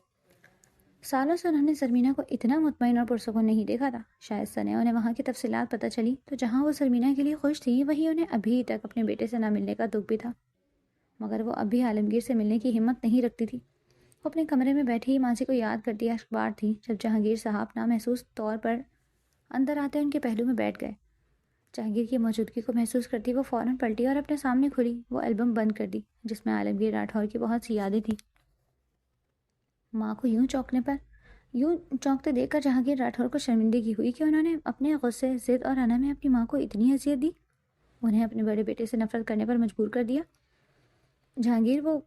سالوں سے انہوں نے زرمینہ کو اتنا مطمئن اور پرسکون نہیں دیکھا تھا۔ شاید سنے انہیں وہاں کی تفصیلات پتہ چلی تو جہاں وہ زرمینہ کے لیے خوش تھی، وہیں انہیں ابھی تک اپنے بیٹے سے نہ ملنے کا دکھ بھی تھا۔ مگر وہ اب بھی عالمگیر سے ملنے کی ہمت نہیں رکھتی تھی۔ وہ اپنے کمرے میں بیٹھی ہی ماضی کو یاد کرتی اشکبار تھی، جب جہانگیر صاحب نامحسوس طور پر اندر آتے ان کے پہلو میں بیٹھ گئے۔ جہانگیر کی موجودگی کو محسوس کرتی وہ فوراً پلٹی اور اپنے سامنے کھلی وہ البم بند کر دی جس میں عالمگیر راٹھور کی بہت سی یادیں تھیں۔ ماں کو یوں چونکتے دیکھ کر جہانگیر راٹھور کو شرمندگی ہوئی کہ انہوں نے اپنے غصے، ضد اور انا میں اپنی ماں کو اتنی اذیت دی، انہیں اپنے بڑے بیٹے سے نفرت کرنے پر مجبور کر دیا۔ جہانگیر وہ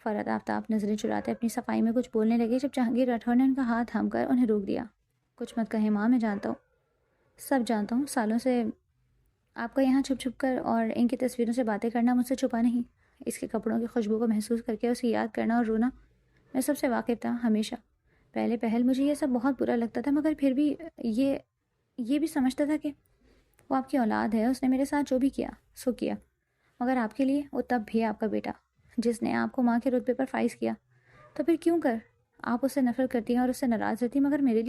فرحت آفتاب نظریں چراتے اپنی صفائی میں کچھ بولنے لگے، جب جہانگیر راٹھور نے ان کا ہاتھ تھام کر انہیں روک دیا۔ کچھ مت کہیں ماں، میں جانتا ہوں، سب جانتا ہوں، سالوں سے آپ کا یہاں چھپ چھپ کر اور ان کی تصویروں سے باتیں کرنا مجھ سے چھپا نہیں۔ اس کے کپڑوں کی خوشبو کو محسوس کر کے اسے یاد کرنا اور رونا میں سب سے واقف تھا ہمیشہ۔ پہلے پہل مجھے یہ سب بہت برا لگتا تھا، مگر پھر بھی یہ بھی سمجھتا تھا کہ وہ آپ کی اولاد ہے، اس نے میرے ساتھ جو بھی کیا سو کیا، مگر آپ کے لیے وہ تب بھی آپ کا بیٹا جس نے آپ کو ماں کے رتبے پر فائز کیا، تو پھر کیوں کر آپ اس سے نفرت کرتی ہیں اور اس سے ناراض رہتی، مگر میرے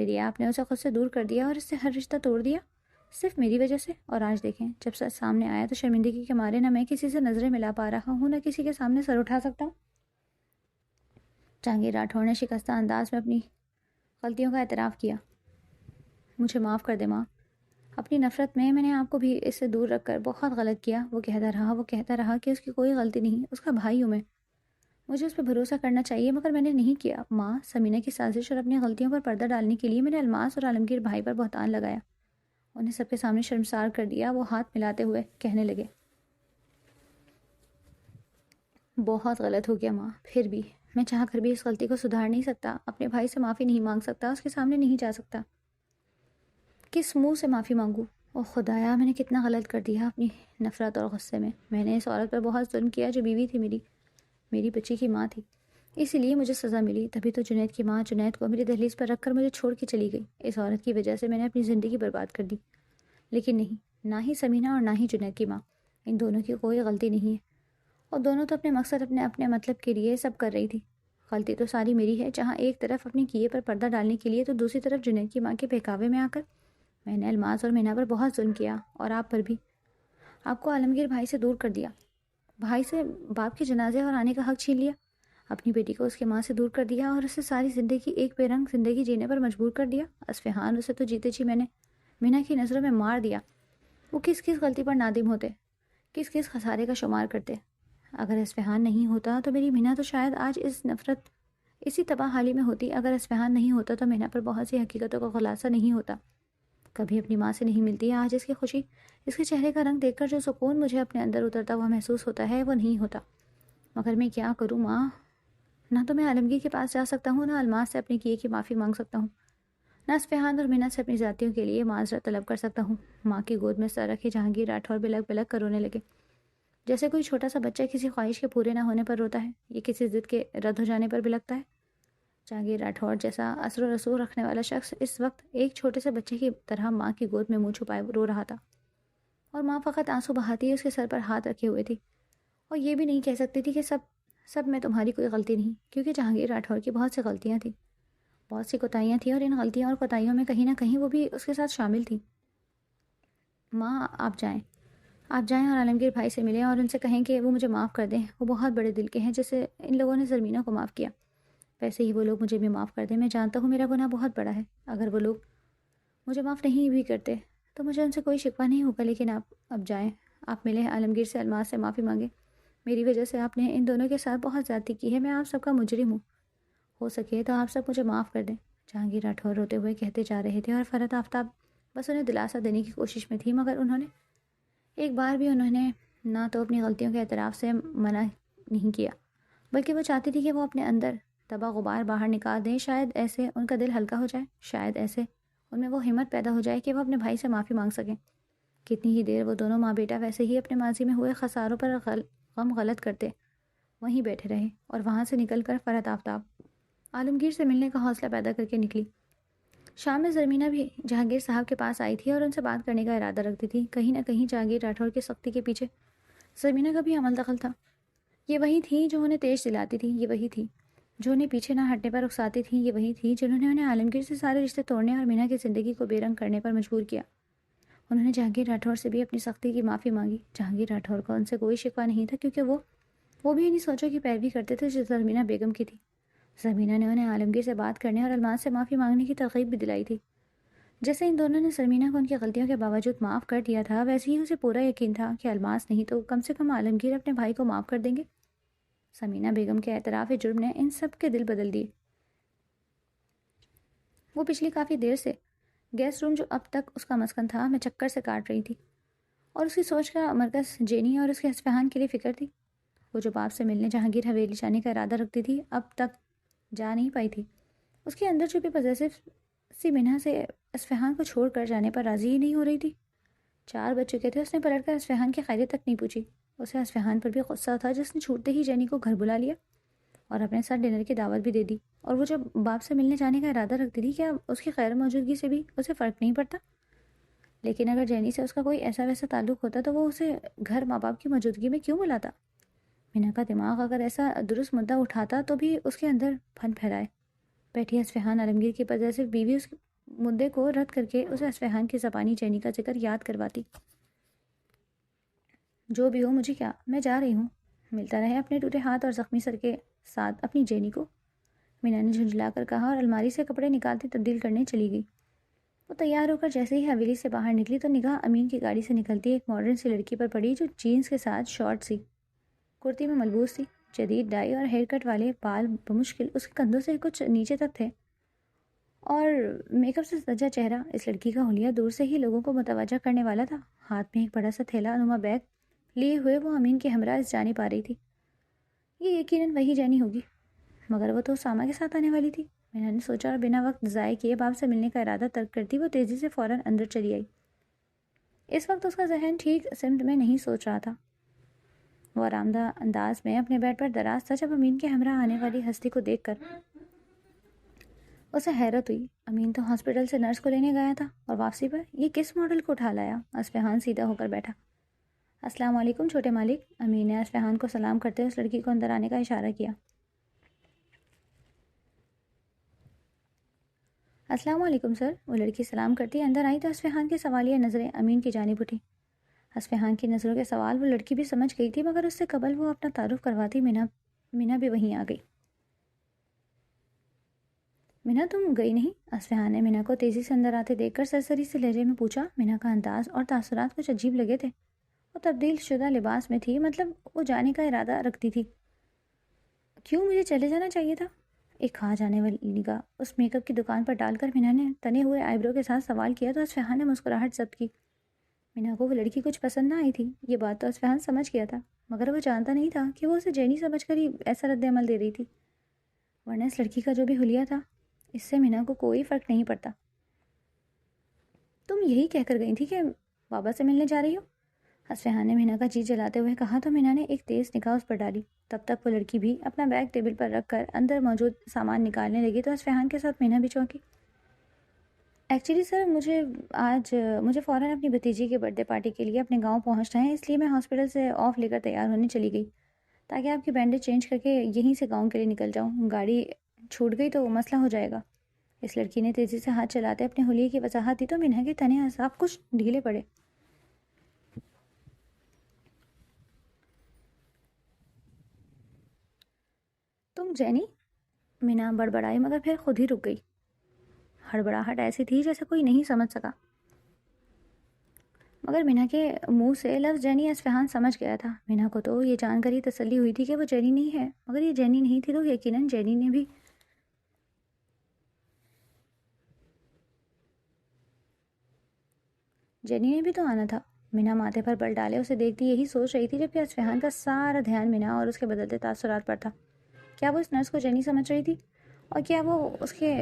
لیے آپ نے اسے خود سے دور کر دیا اور اس سے ہر رشتہ توڑ دیا، صرف میری وجہ سے۔ اور آج دیکھیں جب سچ سامنے آیا تو شرمندگی کے مارے نہ میں کسی سے نظریں ملا پا رہا ہوں، نہ کسی کے سامنے سر اٹھا سکتا ہوں۔ جہانگیر راٹھور نے شکستہ انداز میں اپنی غلطیوں کا اعتراف کیا۔ مجھے معاف کر دے ماں، اپنی نفرت میں نے آپ کو بھی اس سے دور رکھ کر بہت غلط کیا۔ وہ کہتا رہا کہ اس کی کوئی غلطی نہیں، اس کا بھائی ہوں میں، مجھے اس پہ بھروسہ کرنا چاہیے، مگر میں نے نہیں کیا۔ ماں، سمینہ کی سازش اور اپنی غلطیوں پر پردہ ڈالنے کے لیے میں نے الماس اور عالمگیر بھائی پر بہتان لگایا، انہیں سب کے سامنے شرمسار کر دیا۔ وہ ہاتھ ملاتے ہوئے کہنے لگے، بہت غلط ہو گیا ماں، پھر بھی میں چاہ کر بھی اس غلطی کو سدھار نہیں سکتا، اپنے بھائی سے معافی نہیں مانگ سکتا، اس کے سامنے نہیں جا سکتا۔ کس منہ سے معافی مانگوں؟ اوہ خدایا، میں نے کتنا غلط کر دیا اپنی نفرت اور غصے میں۔ میں نے اس عورت پر بہت ظلم کیا جو بیوی تھی، میری بچی کی ماں تھی، اسی لیے مجھے سزا ملی۔ تبھی تو جنید کی ماں جنید کو میری دہلیز پر رکھ کر مجھے چھوڑ کے چلی گئی۔ اس عورت کی وجہ سے میں نے اپنی زندگی برباد کر دی، لیکن نہیں، نہ ہی سمینہ اور نہ ہی جنید کی ماں، ان دونوں کی کوئی غلطی نہیں ہے، اور دونوں تو اپنے مقصد اپنے مطلب کے لیے سب کر رہی تھی۔ غلطی تو ساری میری ہے، جہاں ایک طرف اپنے کیے پر پردہ ڈالنے کے لیے تو دوسری طرف جنید کی ماں کے بہکاوے میں آ کر میں نے الماس اور مینا پر بہت ظلم کیا، اور آپ پر بھی۔ آپ کو عالمگیر بھائی سے دور کر دیا، بھائی سے باپ کے جنازے اور آنے کا حق چھین لیا، اپنی بیٹی کو اس کے ماں سے دور کر دیا اور اسے ساری زندگی ایک بے رنگ زندگی جینے پر مجبور کر دیا۔ اصفہان، اسے تو جیتے جی میں نے مینا کی نظروں میں مار دیا۔ وہ کس کس غلطی پر نادم ہوتے، کس کس خسارے کا شمار کرتے۔ اگر اصفہان نہیں ہوتا تو میری مینا تو شاید آج اس نفرت، اسی تباہ حالی میں ہوتی۔ اگر اصفہان نہیں ہوتا تو مینا پر بہت سی حقیقتوں کا خلاصہ نہیں ہوتا۔ کبھی اپنی ماں سے نہیں ملتی، آج اس کی خوشی، اس کے چہرے کا رنگ دیکھ کر جو سکون مجھے اپنے اندر اترتا ہوا محسوس ہوتا ہے وہ نہیں ہوتا۔ مگر میں کیا کروں ماں؟ نہ تو میں عالمگیر کے پاس جا سکتا ہوں، نہ الماس سے اپنے کیے کی معافی مانگ سکتا ہوں، نہ اصفہان اور مینا سے اپنی ذاتیوں کے لیے معذرت طلب کر سکتا ہوں۔ ماں کی گود میں سر رکھے جہانگیر راٹھور بلک بلک کر رونے لگے، جیسے کوئی چھوٹا سا بچہ کسی خواہش کے پورے نہ ہونے پر روتا ہے یا کسی ضد کے رد ہو جانے پر بلکتا ہے۔ جہانگیر راٹھور جیسا اثر و رسوخ رکھنے والا شخص اس وقت ایک چھوٹے سے بچے کی طرح ماں کی گود میں منہ چھپائے رو رہا تھا، اور ماں فقط آنسو بہاتی اس کے سر پر ہاتھ رکھے ہوئے تھی، اور یہ بھی نہیں کہہ سکتی تھی کہ سب میں تمہاری کوئی غلطی نہیں، کیونکہ جہانگیر راٹھور کی بہت سی غلطیاں تھیں، بہت سی کوتاہیاں تھیں، اور ان غلطیاں اور کوتاہیوں میں کہیں نہ کہیں وہ بھی اس کے ساتھ شامل تھیں۔ ماں آپ جائیں اور عالمگیر بھائی سے ملیں اور ان سے کہیں کہ وہ مجھے معاف کر دیں۔ وہ بہت بڑے دل کے ہیں، جیسے ان لوگوں نے زرمینہ کو معاف کیا، ویسے ہی وہ لوگ مجھے بھی معاف کر دیں۔ میں جانتا ہوں میرا گناہ بہت بڑا ہے، اگر وہ لوگ مجھے معاف نہیں بھی کرتے تو مجھے ان سے کوئی شکوہ نہیں ہوگا، لیکن آپ اب جائیں، آپ ملیں عالمگیر سے، الماس سے معافی مانگیں۔ میری وجہ سے آپ نے ان دونوں کے ساتھ بہت زیادتی کی ہے، میں آپ سب کا مجرم ہوں، ہو سکے تو آپ سب مجھے معاف کر دیں۔ جہانگیر راٹھور روتے ہوئے کہتے جا رہے تھے، اور فرحت آفتاب بس انہیں دلاسا دینے کی کوشش میں تھی، مگر ایک بار بھی انہوں نے نہ تو اپنی غلطیوں کے اعتراف سے منع نہیں کیا، بلکہ وہ چاہتی تھی کہ وہ اپنے اندر تباہ غبار باہر نکال دیں۔ شاید ایسے ان کا دل ہلکا ہو جائے، شاید ایسے ان میں وہ ہمت پیدا ہو جائے کہ وہ اپنے بھائی سے معافی مانگ سکیں۔ کتنی ہی دیر وہ دونوں ماں بیٹا ویسے ہی اپنے ماضی میں ہوئے خساروں پر غم غلط کرتے وہیں بیٹھے رہے، اور وہاں سے نکل کر فرحت آفتاب عالمگیر سے ملنے کا حوصلہ پیدا کر کے نکلی۔ شام میں زرمینہ بھی جہانگیر صاحب کے پاس آئی تھی اور ان سے بات کرنے کا ارادہ رکھتی تھی۔ کہیں نہ کہیں جہانگیر راٹھور کی سختی کے پیچھے زرمینہ کا بھی عمل دخل تھا۔ یہ وہی تھی جو انہیں تیش دلاتی تھی، یہ وہی تھی جو انہیں پیچھے نہ ہٹنے پر اکساتی تھی، یہ وہی تھی جنہوں نے انہیں عالمگیر سے سارے رشتے توڑنے اور مینا کی زندگی کو بے رنگ کرنے پر مجبور کیا۔ انہوں نے جہانگیر راٹھور سے بھی اپنی سختی کی معافی مانگی۔ جہانگیر راٹھور کو ان سے کوئی شکوہ نہیں تھا، کیونکہ وہ بھی انہی سوچوں کی پیروی کرتے تھے جو زرمینہ بیگم کی تھی۔ زرمینہ نے انہیں عالمگیر سے بات کرنے اور الماس سے معافی مانگنے کی ترغیب بھی دلائی تھی۔ جیسے ان دونوں نے زرمینہ کو ان کی غلطیوں کے باوجود معاف کر دیا تھا، ویسے ہی اسے پورا یقین تھا کہ الماس نہیں تو کم سے کم عالمگیر اپنے بھائی کو معاف کر دیں گے۔ سمینہ بیگم کے اعتراف جرم نے ان سب کے دل بدل دیے۔ وہ پچھلی کافی دیر سے گیسٹ روم جو اب تک اس کا مسکن تھا میں چکر سے کاٹ رہی تھی، اور اس کی سوچ کا مرکز جینی اور اس کے اصفہان کے لیے فکر تھی۔ وہ جو باپ سے ملنے جہانگیر حویلی جانے کا ارادہ رکھتی تھی، اب تک جا نہیں پائی تھی۔ اس کے اندر چھپی پوزیسو سی منہا سے اصفہان کو چھوڑ کر جانے پر راضی ہی نہیں ہو رہی تھی۔ 4 بج چکے تھے، اس نے پلٹ کر اصفہان کی خیریت تک نہیں پوچھی۔ اسے اصفہان پر بھی غصہ تھا، جس نے چھوٹتے ہی جینی کو گھر بلا لیا اور اپنے ساتھ ڈنر کی دعوت بھی دے دی۔ اور وہ جب باپ سے ملنے جانے کا ارادہ رکھتی تھی، کیا اس کی غیر موجودگی سے بھی اسے فرق نہیں پڑتا؟ لیکن اگر جینی سے اس کا کوئی ایسا ویسا تعلق ہوتا تو وہ اسے گھر ماں باپ کی موجودگی میں کیوں بلاتا؟ مینا کا دماغ اگر ایسا درست مدعا اٹھاتا تو بھی اس کے اندر پھن پھیلائے بیٹھی اصفہان عالمگیر کی پوزیسو بیوی اس مدعے کو رد کر کے اسے اصفہان کی زبانی جینی کا ذکر یاد کرواتی۔ جو بھی ہو مجھے کیا، میں جا رہی ہوں۔ ملتا رہے اپنے ٹوٹے ہاتھ اور زخمی سر کے ساتھ اپنی جینی کو، مینا نے جھنجھلا کر کہا، اور الماری سے کپڑے نکالتے تبدیل کرنے چلی گئی۔ وہ تیار ہو کر جیسے ہی حویلی سے باہر نکلی تو نگاہ امین کی گاڑی سے نکلتی ایک ماڈرن سی لڑکی پر پڑی، جو جینز کے ساتھ شارٹ سی کرتی میں ملبوس تھی۔ جدید ڈائی اور ہیئر کٹ والے بال بمشکل اس کے کندھوں سے کچھ نیچے تک تھے، اور میک اپ سے سجا چہرہ اس لڑکی کا حلیہ دور سے ہی لوگوں کو متوجہ کرنے والا تھا۔ ہاتھ میں ایک بڑا سا تھیلا نما بیگ لیے ہوئے وہ امین کے ہمراہ اس جانب آ رہی تھی۔ یہ یقیناً وہی جینی ہوگی، مگر وہ تو اسامہ کے ساتھ آنے والی تھی۔ میں نے سوچا، اور بنا وقت ضائع کیے باپ سے ملنے کا ارادہ ترک کرتی وہ تیزی سے فوراً اندر چلی آئی۔ اس وقت اس کا ذہن ٹھیک سمت میں نہیں سوچ رہا تھا۔ وہ آرامدہ انداز میں اپنے بیڈ پر دراز تھا جب امین کے ہمراہ آنے والی ہستی کو دیکھ کر اسے حیرت ہوئی۔ امین تو ہاسپٹل سے نرس کو لینے گیا تھا، اور واپسی پر یہ کس ماڈل کو اٹھا لایا؟ اصفہان سیدھا ہو کر بیٹھا۔ السلام علیکم چھوٹے مالک۔ امین نے اصفہان کو سلام کرتے اس لڑکی کو اندر آنے کا اشارہ کیا۔ السلام علیکم سر۔ وہ لڑکی سلام کرتی اندر آئی تو اصفہان کی سوالیہ نظریں امین کی جانب اٹھی۔ اصفہان کی نظروں کے سوال وہ لڑکی بھی سمجھ گئی تھی، مگر اس سے قبل وہ اپنا تعارف کرواتی مینا بھی وہیں آ گئی۔ مینا تم گئی نہیں؟ اصفہان نے مینا کو تیزی سے اندر آتے دیکھ کر سرسری سے لہجے میں پوچھا۔ مینا کا انداز اور تاثرات کچھ عجیب لگے تھے۔ وہ تبدیل شدہ لباس میں تھی، مطلب وہ جانے کا ارادہ رکھتی تھی۔ کیوں؟ مجھے چلے جانا چاہیے تھا۔ ایک کھا جانے والی نگاہ اس میک اپ کی دکان پر ڈال کر مینا نے تنے ہوئے آئیبرو کے ساتھ سوال کیا تو اصفہان نے مسکراہٹ ضبط کی۔ مینا کو وہ لڑکی کچھ پسند نہ آئی تھی، یہ بات تو اصفہان سمجھ گیا تھا، مگر وہ جانتا نہیں تھا کہ وہ اسے جینی سمجھ کر ہی ایسا رد عمل دے رہی تھی، ورنہ اس لڑکی کا جو بھی حلیہ تھا اس سے مینا کو کوئی فرق نہیں پڑتا۔ تم یہی کہہ کر گئی تھی کہ بابا سے ملنے جا رہی ہو؟ اصفہان نے مینا کا جی جلاتے ہوئے کہا تو مینا نے ایک تیز نگاہ اس پر ڈالی۔ تب تک وہ لڑکی بھی اپنا بیگ ٹیبل پر رکھ کر اندر موجود سامان نکالنے لگی تو اصفہان کے ساتھ مینا بھی چونکی۔ ایکچولی سر مجھے فوراً اپنی بھتیجی کے برتھ ڈے پارٹی کے لیے اپنے گاؤں پہنچنا ہے، اس لیے میں ہاسپٹل سے آف لے کر تیار ہونے چلی گئی تاکہ آپ کی بینڈیج چینج کر کے یہیں سے گاؤں کے لیے نکل جاؤں۔ گاڑی چھوٹ گئی تو مسئلہ ہو جائے گا۔ اس لڑکی نے تیزی سے ہاتھ چلاتے اپنے حلیے کی وضاحت دی تو مینا کے تنے اعصاب کچھ ڈھیلے پڑے۔ تم جینی؟ مینا بڑبڑائی مگر پھر خود ہی رک گئی۔ ہڑبڑاہٹ ایسی تھی جیسے کوئی نہیں سمجھ سکا، مگر مینا کے منہ سے لفظ جینی اصفہان سمجھ گیا تھا۔ مینا کو تو یہ جان کر ہی تسلی ہوئی تھی کہ وہ جینی نہیں ہے، مگر یہ جینی نہیں تھی تو یقیناً جینی نے بھی تو آنا تھا۔ مینا ماتھے پر بل ڈالے اسے دیکھتی یہی سوچ رہی تھی جبکہ اصفہان کا سارا دھیان مینا اور اس کے بدلتے تاثرات پر تھا۔ کیا وہ اس نرس کو جینی سمجھ رہی تھی؟ اور کیا وہ اس کے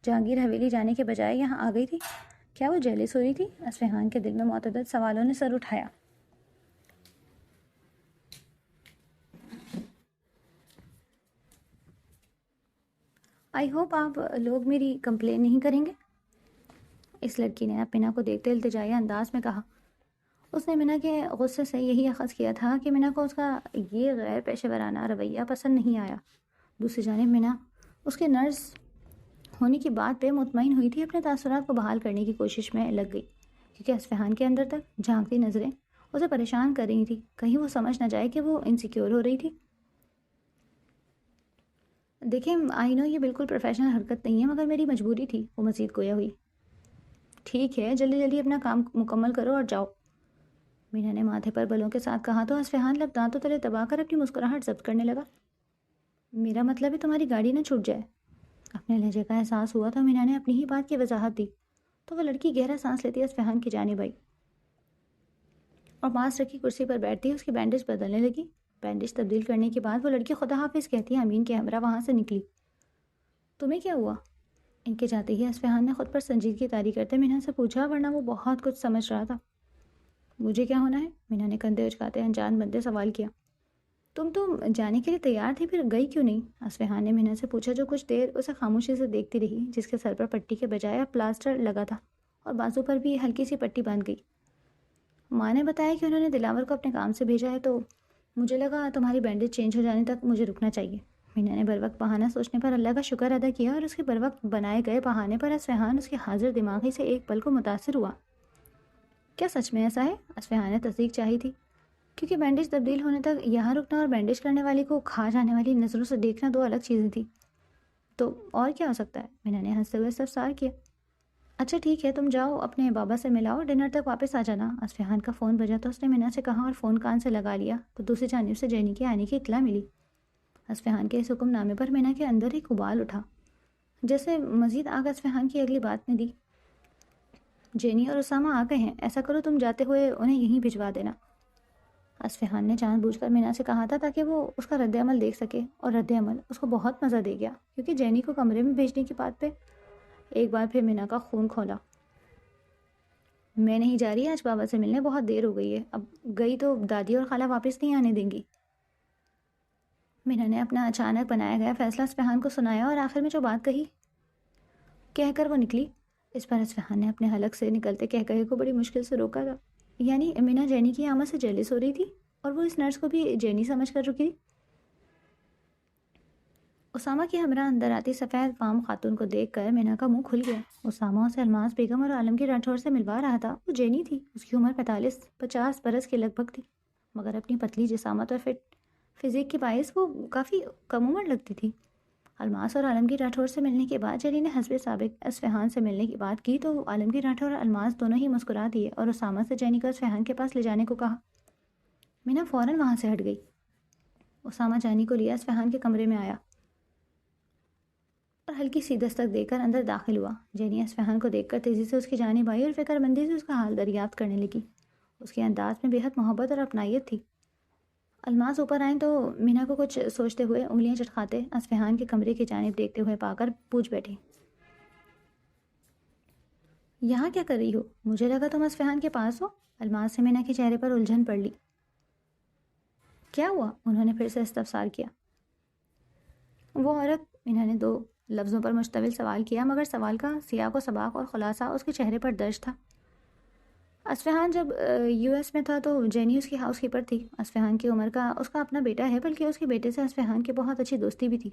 جہانگیر حویلی جانے کے بجائے یہاں آ گئی تھی؟ کیا وہ جیلس ہو رہی تھی؟ اصفہان کے دل میں متعدد سوالوں نے سر اٹھایا۔ آئی ہوپ آپ لوگ میری کمپلین نہیں کریں گے، اس لڑکی نے اب مینا کو دیکھتے التجائی انداز میں کہا۔ اس نے مینا کے غصے سے یہی اخذ کیا تھا کہ مینا کو اس کا یہ غیر پیشہ ورانہ رویہ پسند نہیں آیا۔ دوسری جانب مینا اس کے نرس ہونے کی بات پہ مطمئن ہوئی تھی، اپنے تاثرات کو بحال کرنے کی کوشش میں لگ گئی کیونکہ اصفہان کے اندر تک جھانکتی نظریں اسے پریشان کر رہی تھی، کہیں وہ سمجھ نہ جائے کہ وہ انسیکیور ہو رہی تھی۔ دیکھیں آئی نو یہ بالکل پروفیشنل حرکت نہیں ہے، مگر میری مجبوری تھی، وہ مزید گویا ہوئی۔ ٹھیک ہے، جلدی جلدی اپنا کام مکمل کرو اور جاؤ، مینا نے ماتھے پر بلوں کے ساتھ کہا تو اصفہان لب دانتوں تلے دبا کر اپنی مسکراہٹ ضبط کرنے لگا۔ میرا مطلب ہے تمہاری گاڑی نہ چھوٹ جائے۔ اپنے لہجے کا احساس ہوا تو مینا نے اپنی ہی بات کی وضاحت دی تو وہ لڑکی گہرا سانس لیتی اصفہان کی جانب آئی اور پاس رکھی کرسی پر بیٹھتی اس کی بینڈیج بدلنے لگی۔ بینڈیج تبدیل کرنے کے بعد وہ لڑکی خدا حافظ کہتی امین کے ہمراہ وہاں سے نکلی۔ تمہیں کیا ہوا؟ ان کے جاتے ہی اصفہان نے خود پر سنجیدگی طاری کرتے مینا سے پوچھا، ورنہ وہ بہت کچھ سمجھ رہا تھا۔ مجھے کیا ہونا ہے؟ مینا نے کندھے اچکاتے انجان بندے سوال کیا۔ تم تو جانے کے لیے تیار تھی، پھر گئی کیوں نہیں؟ اصفہان نے مینا سے پوچھا جو کچھ دیر اسے خاموشی سے دیکھتی رہی، جس کے سر پر پٹی کے بجائے پلاسٹر لگا تھا اور بازو پر بھی ہلکی سی پٹی باندھ گئی۔ ماں نے بتایا کہ انہوں نے دلاور کو اپنے کام سے بھیجا ہے تو مجھے لگا تمہاری بینڈیج چینج ہو جانے تک مجھے رکنا چاہیے۔ مینا نے بروقت بہانہ سوچنے پر اللہ کا شکر ادا کیا اور اس کے بروقت بنائے گئے بہانے پر اصفہان اس کے حاضر دماغی سے ایک پل کو متاثر ہوا۔ کیا سچ میں ایسا ہے؟ اصفہان نے تصدیق چاہی تھی، کیونکہ بینڈیج تبدیل ہونے تک یہاں رکنا اور بینڈیج کرنے والی کو کھا جانے والی نظروں سے دیکھنا دو الگ چیزیں تھیں۔ تو اور کیا ہو سکتا ہے؟ مینا نے ہنستے ہوئے استفسار کیا۔ اچھا ٹھیک ہے، تم جاؤ اپنے بابا سے ملاؤ، ڈنر تک واپس آ جانا۔ اصفہان کا فون بجا تو اس نے مینا سے کہا اور فون کان سے لگا لیا تو دوسری جانب سے جینی کے آنے کی اطلاع ملی۔ اصفہان کے اس حکم نامے پر مینا کے اندر ایک ابال اٹھا، جیسے مزید آگ اصفہان کی اگلی بات نے دی۔ جینی اور اسامہ آ گئے ہیں، ایسا کرو تم جاتے ہوئے انہیں یہیں بھجوا دینا۔ اصفہان نے جان بوجھ کر مینا سے کہا تھا تاکہ وہ اس کا رد عمل دیکھ سکے، اور رد عمل اس کو بہت مزہ دے گیا کیونکہ جینی کو کمرے میں بھیجنے کی بات پہ ایک بار پھر مینا کا خون کھولا۔ میں نہیں جا رہی آج بابا سے ملنے، بہت دیر ہو گئی ہے، اب گئی تو دادی اور خالہ واپس نہیں آنے دیں گی۔ مینا نے اپنا اچانک بنایا گیا فیصلہ اصفہان کو سنایا اور آخر میں جو بات کہہ کر وہ نکلی۔ اس پر اصفہان نے اپنے حلق سے نکلتے کہے کو بڑی مشکل سے روکا تھا، یعنی مینا جینی کی آمد سے جیلس ہو رہی تھی اور وہ اس نرس کو بھی جینی سمجھ کر رکی تھی۔ اسامہ کی ہمراہ اندر آتی سفید فام خاتون کو دیکھ کر مینا کا منہ کھل گیا۔ اسامہ اسے الماس بیگم اور عالمگیر راٹھور سے ملوا رہا تھا۔ وہ جینی تھی، اس کی عمر 45-50 برس کے لگ بھگ تھی، مگر اپنی پتلی جسامت اور فٹ فزیک کے باعث وہ کافی کم عمر لگتی تھی۔ الماس اور عالمگیر راٹھور سے ملنے کے بعد جینی نے حسب سابق اصفہان سے ملنے کی بات کی تو عالمگیر راٹھور اور الماس دونوں ہی مسکرا دیے اور اسامہ سے جینی کو اصفہان کے پاس لے جانے کو کہا۔ مینا فوراً وہاں سے ہٹ گئی۔ اسامہ جانی کو لیا اصفہان کے کمرے میں آیا اور ہلکی سی دستک دے کر اندر داخل ہوا۔ جینی اصفہان کو دیکھ کر تیزی سے اس کی جانب آئی اور فکر مندی سے اس کا حال دریافت کرنے لگی۔ اس کے انداز میں بے حد محبت اور اپنائیت تھی۔ الماس اوپر آئیں تو مینا کو کچھ سوچتے ہوئے انگلیاں چٹکاتے اصفہان کے کمرے کی جانب دیکھتے ہوئے پا کر پوچھ بیٹھی، یہاں کیا کر رہی ہو؟ مجھے لگا تم اصفہان کے پاس ہو۔ الماس سے مینا کے چہرے پر الجھن پڑ لی۔ کیا ہوا؟ انہوں نے پھر سے استفسار کیا۔ وہ عورت، مینا نے 2 لفظوں پر مشتمل سوال کیا، مگر سوال کا سیاق و سباق اور خلاصہ اس کے چہرے پر درج تھا۔ اصفہان جب US میں تھا تو جینی اس کی ہاؤس کیپر تھی۔ اصفہان کی عمر کا اس کا اپنا بیٹا ہے، بلکہ اس کے بیٹے سے اصفہان کی بہت اچھی دوستی بھی تھی۔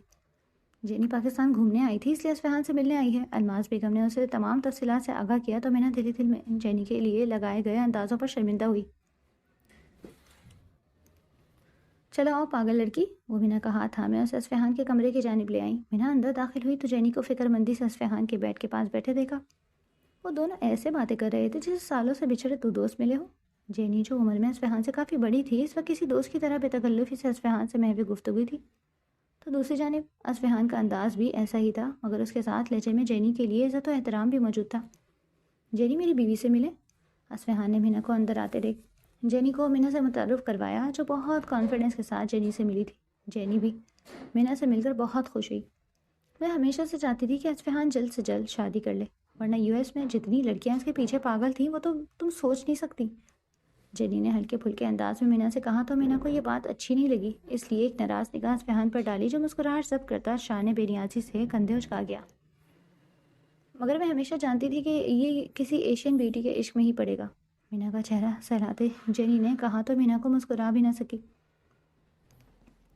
جینی پاکستان گھومنے آئی تھی، اس لیے اصفہان سے ملنے آئی ہے۔ الماس بیگم نے اسے تمام تفصیلات سے آگاہ کیا تو مینا دل میں جینی کے لیے لگائے گئے اندازوں پر شرمندہ ہوئی۔ چلو آؤ پاگل لڑکی، وہ مینا کا ہاتھ تھامے اسے اصفہان کے کمرے کی جانب لے آئیں۔ مینا اندر داخل ہوئی تو جینی کو فکر مندی سے اصفہان کے بیڈ کے پاس بیٹھے دیکھا۔ وہ دونوں ایسے باتیں کر رہے تھے جیسے سالوں سے بچھڑے 2 دوست ملے ہو۔ جینی جو عمر میں اصفہان سے کافی بڑی تھی، اس وقت کسی دوست کی طرح بے تکلفی سے اصفہان سے محو گفتگو تھی، تو دوسری جانب اصفہان کا انداز بھی ایسا ہی تھا، مگر اس کے ساتھ لہجے میں جینی کے لیے عزت و احترام بھی موجود تھا۔ جینی میری بیوی سے ملے، اصفہان نے مینا کو اندر آتے دیکھ جینی کو مینا سے متعارف کروایا، جو بہت کانفیڈنس کے ساتھ جینی سے ملی تھی۔ جینی بھی مینا سے مل کر بہت خوش ہوئی۔ میں ہمیشہ سے چاہتی تھی کہ اصفہان جلد سے جلد شادی کر لے، ورنہ US میں جتنی لڑکیاں اس کے پیچھے پاگل تھیں وہ تو تم سوچ نہیں سکتی۔ جینی نے ہلکے پھلکے انداز میں مینا سے کہا تو مینا کو یہ بات اچھی نہیں لگی، اس لیے ایک ناراض نگاہ اصفہان پر ڈالی، جو مسکراہٹ ضبط کرتا شان بے نیازی سے کندھے اچکا گیا۔ مگر میں ہمیشہ جانتی تھی کہ یہ کسی ایشین بیوٹی کے عشق میں ہی پڑے گا، مینا کا چہرہ سہلاتے جینی نے کہا تو مینا کو مسکرا بھی نہ سکی۔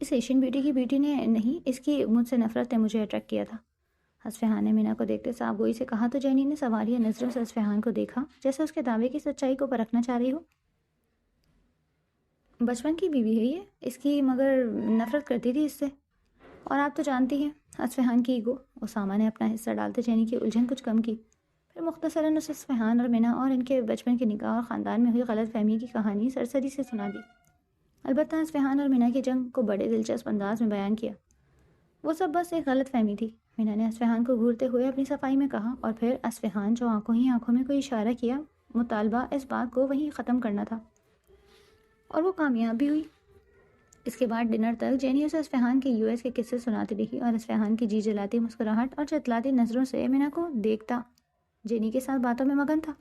اس ایشین بیوٹی نے نہیں، اس کی مجھ سے نفرت نے مجھے اٹریکٹ کیا تھا، اصفہان نے مینا کو دیکھتے صاف گوئی سے کہا تو جینی نے سوالیہ نظروں سے اصفہان کو دیکھا، جیسے اس کے دعوے کی سچائی کو پرکھنا چاہ رہی ہو۔ بچپن کی بیوی ہے یہ اس کی، مگر نفرت کرتی تھی اس سے، اور آپ تو جانتی ہیں اصفہان کی ایگو۔ اسامہ نے اپنا حصہ ڈالتے جینی کی الجھن کچھ کم کی، پھر مختصراً اسے اصفہان اور مینا اور ان کے بچپن کے نکاح اور خاندان میں ہوئی غلط فہمی کی کہانی سرسری سے سنا دی۔ البتہ اصفہان اور مینا کی جنگ کو بڑے دلچسپ انداز میں بیان کیا۔ وہ سب بس ایک غلط فہمی تھی، مینا نے اصفہان کو گھورتے ہوئے اپنی صفائی میں کہا، اور پھر اصفہان جو آنکھوں ہی آنکھوں میں کوئی اشارہ کیا، مطالبہ اس بات کو وہیں ختم کرنا تھا، اور وہ کامیاب بھی ہوئی۔ اس کے بعد ڈنر تک جینی اسے اصفہان کے US کے قصے سناتی رہی، اور اصفہان کی جی جلاتی مسکراہٹ اور چتلاتی نظروں سے مینا کو دیکھتا جینی کے ساتھ باتوں میں مگن تھا۔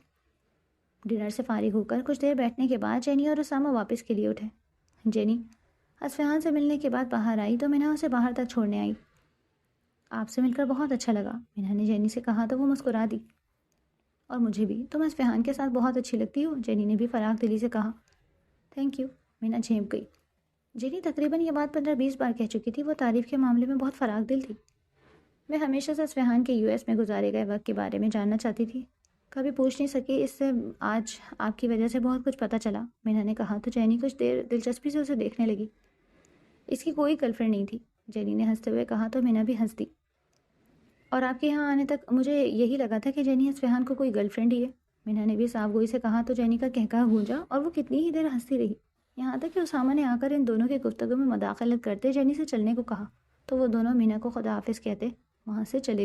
ڈنر سے فارغ ہو کر کچھ دیر بیٹھنے کے بعد جینی اور اسامہ واپس کے لیے اٹھے۔ جینی اصفہان سے ملنے کے بعد باہر آئی تو مینا اسے باہر تک چھوڑنے آئی۔ آپ سے مل کر بہت اچھا لگا، مینا نے جینی سے کہا تو وہ مسکرا دی۔ اور مجھے بھی، تم اصفہان کے ساتھ بہت اچھی لگتی ہو، جینی نے بھی فراغ دلی سے کہا۔ تھینک یو، مینا جھینپ گئی۔ جینی تقریباً یہ بات 15-20 بار کہہ چکی تھی، وہ تعریف کے معاملے میں بہت فراغ دل تھی۔ میں ہمیشہ سے اصفہان کے US میں گزارے گئے وقت کے بارے میں جاننا چاہتی تھی، کبھی پوچھ نہیں سکی، اس سے آج آپ کی وجہ سے بہت کچھ پتہ چلا، مینا نے کہا تو جینی کچھ دیر دلچسپی سے اسے دیکھنے لگی۔ اس کی کوئی گرل فرینڈ نہیں تھی، جینی نے ہنستے ہوئے کہا تو مینا بھی ہنس دی۔ اور آپ کے یہاں آنے تک مجھے یہی لگا تھا کہ جینی اصفہان کو کوئی گرل فرینڈ ہی ہے، مینا نے بھی صاف گوئی سے کہا تو جینی کا کہکہا گونجا اور وہ کتنی ہی دیر ہنستی رہی، یہاں تک کہ اسامہ نے آ کر ان دونوں کے گفتگو میں مداخلت کرتے جینی سے چلنے کو کہا تو وہ دونوں مینا کو خدا حافظ کہتے وہاں سے چلے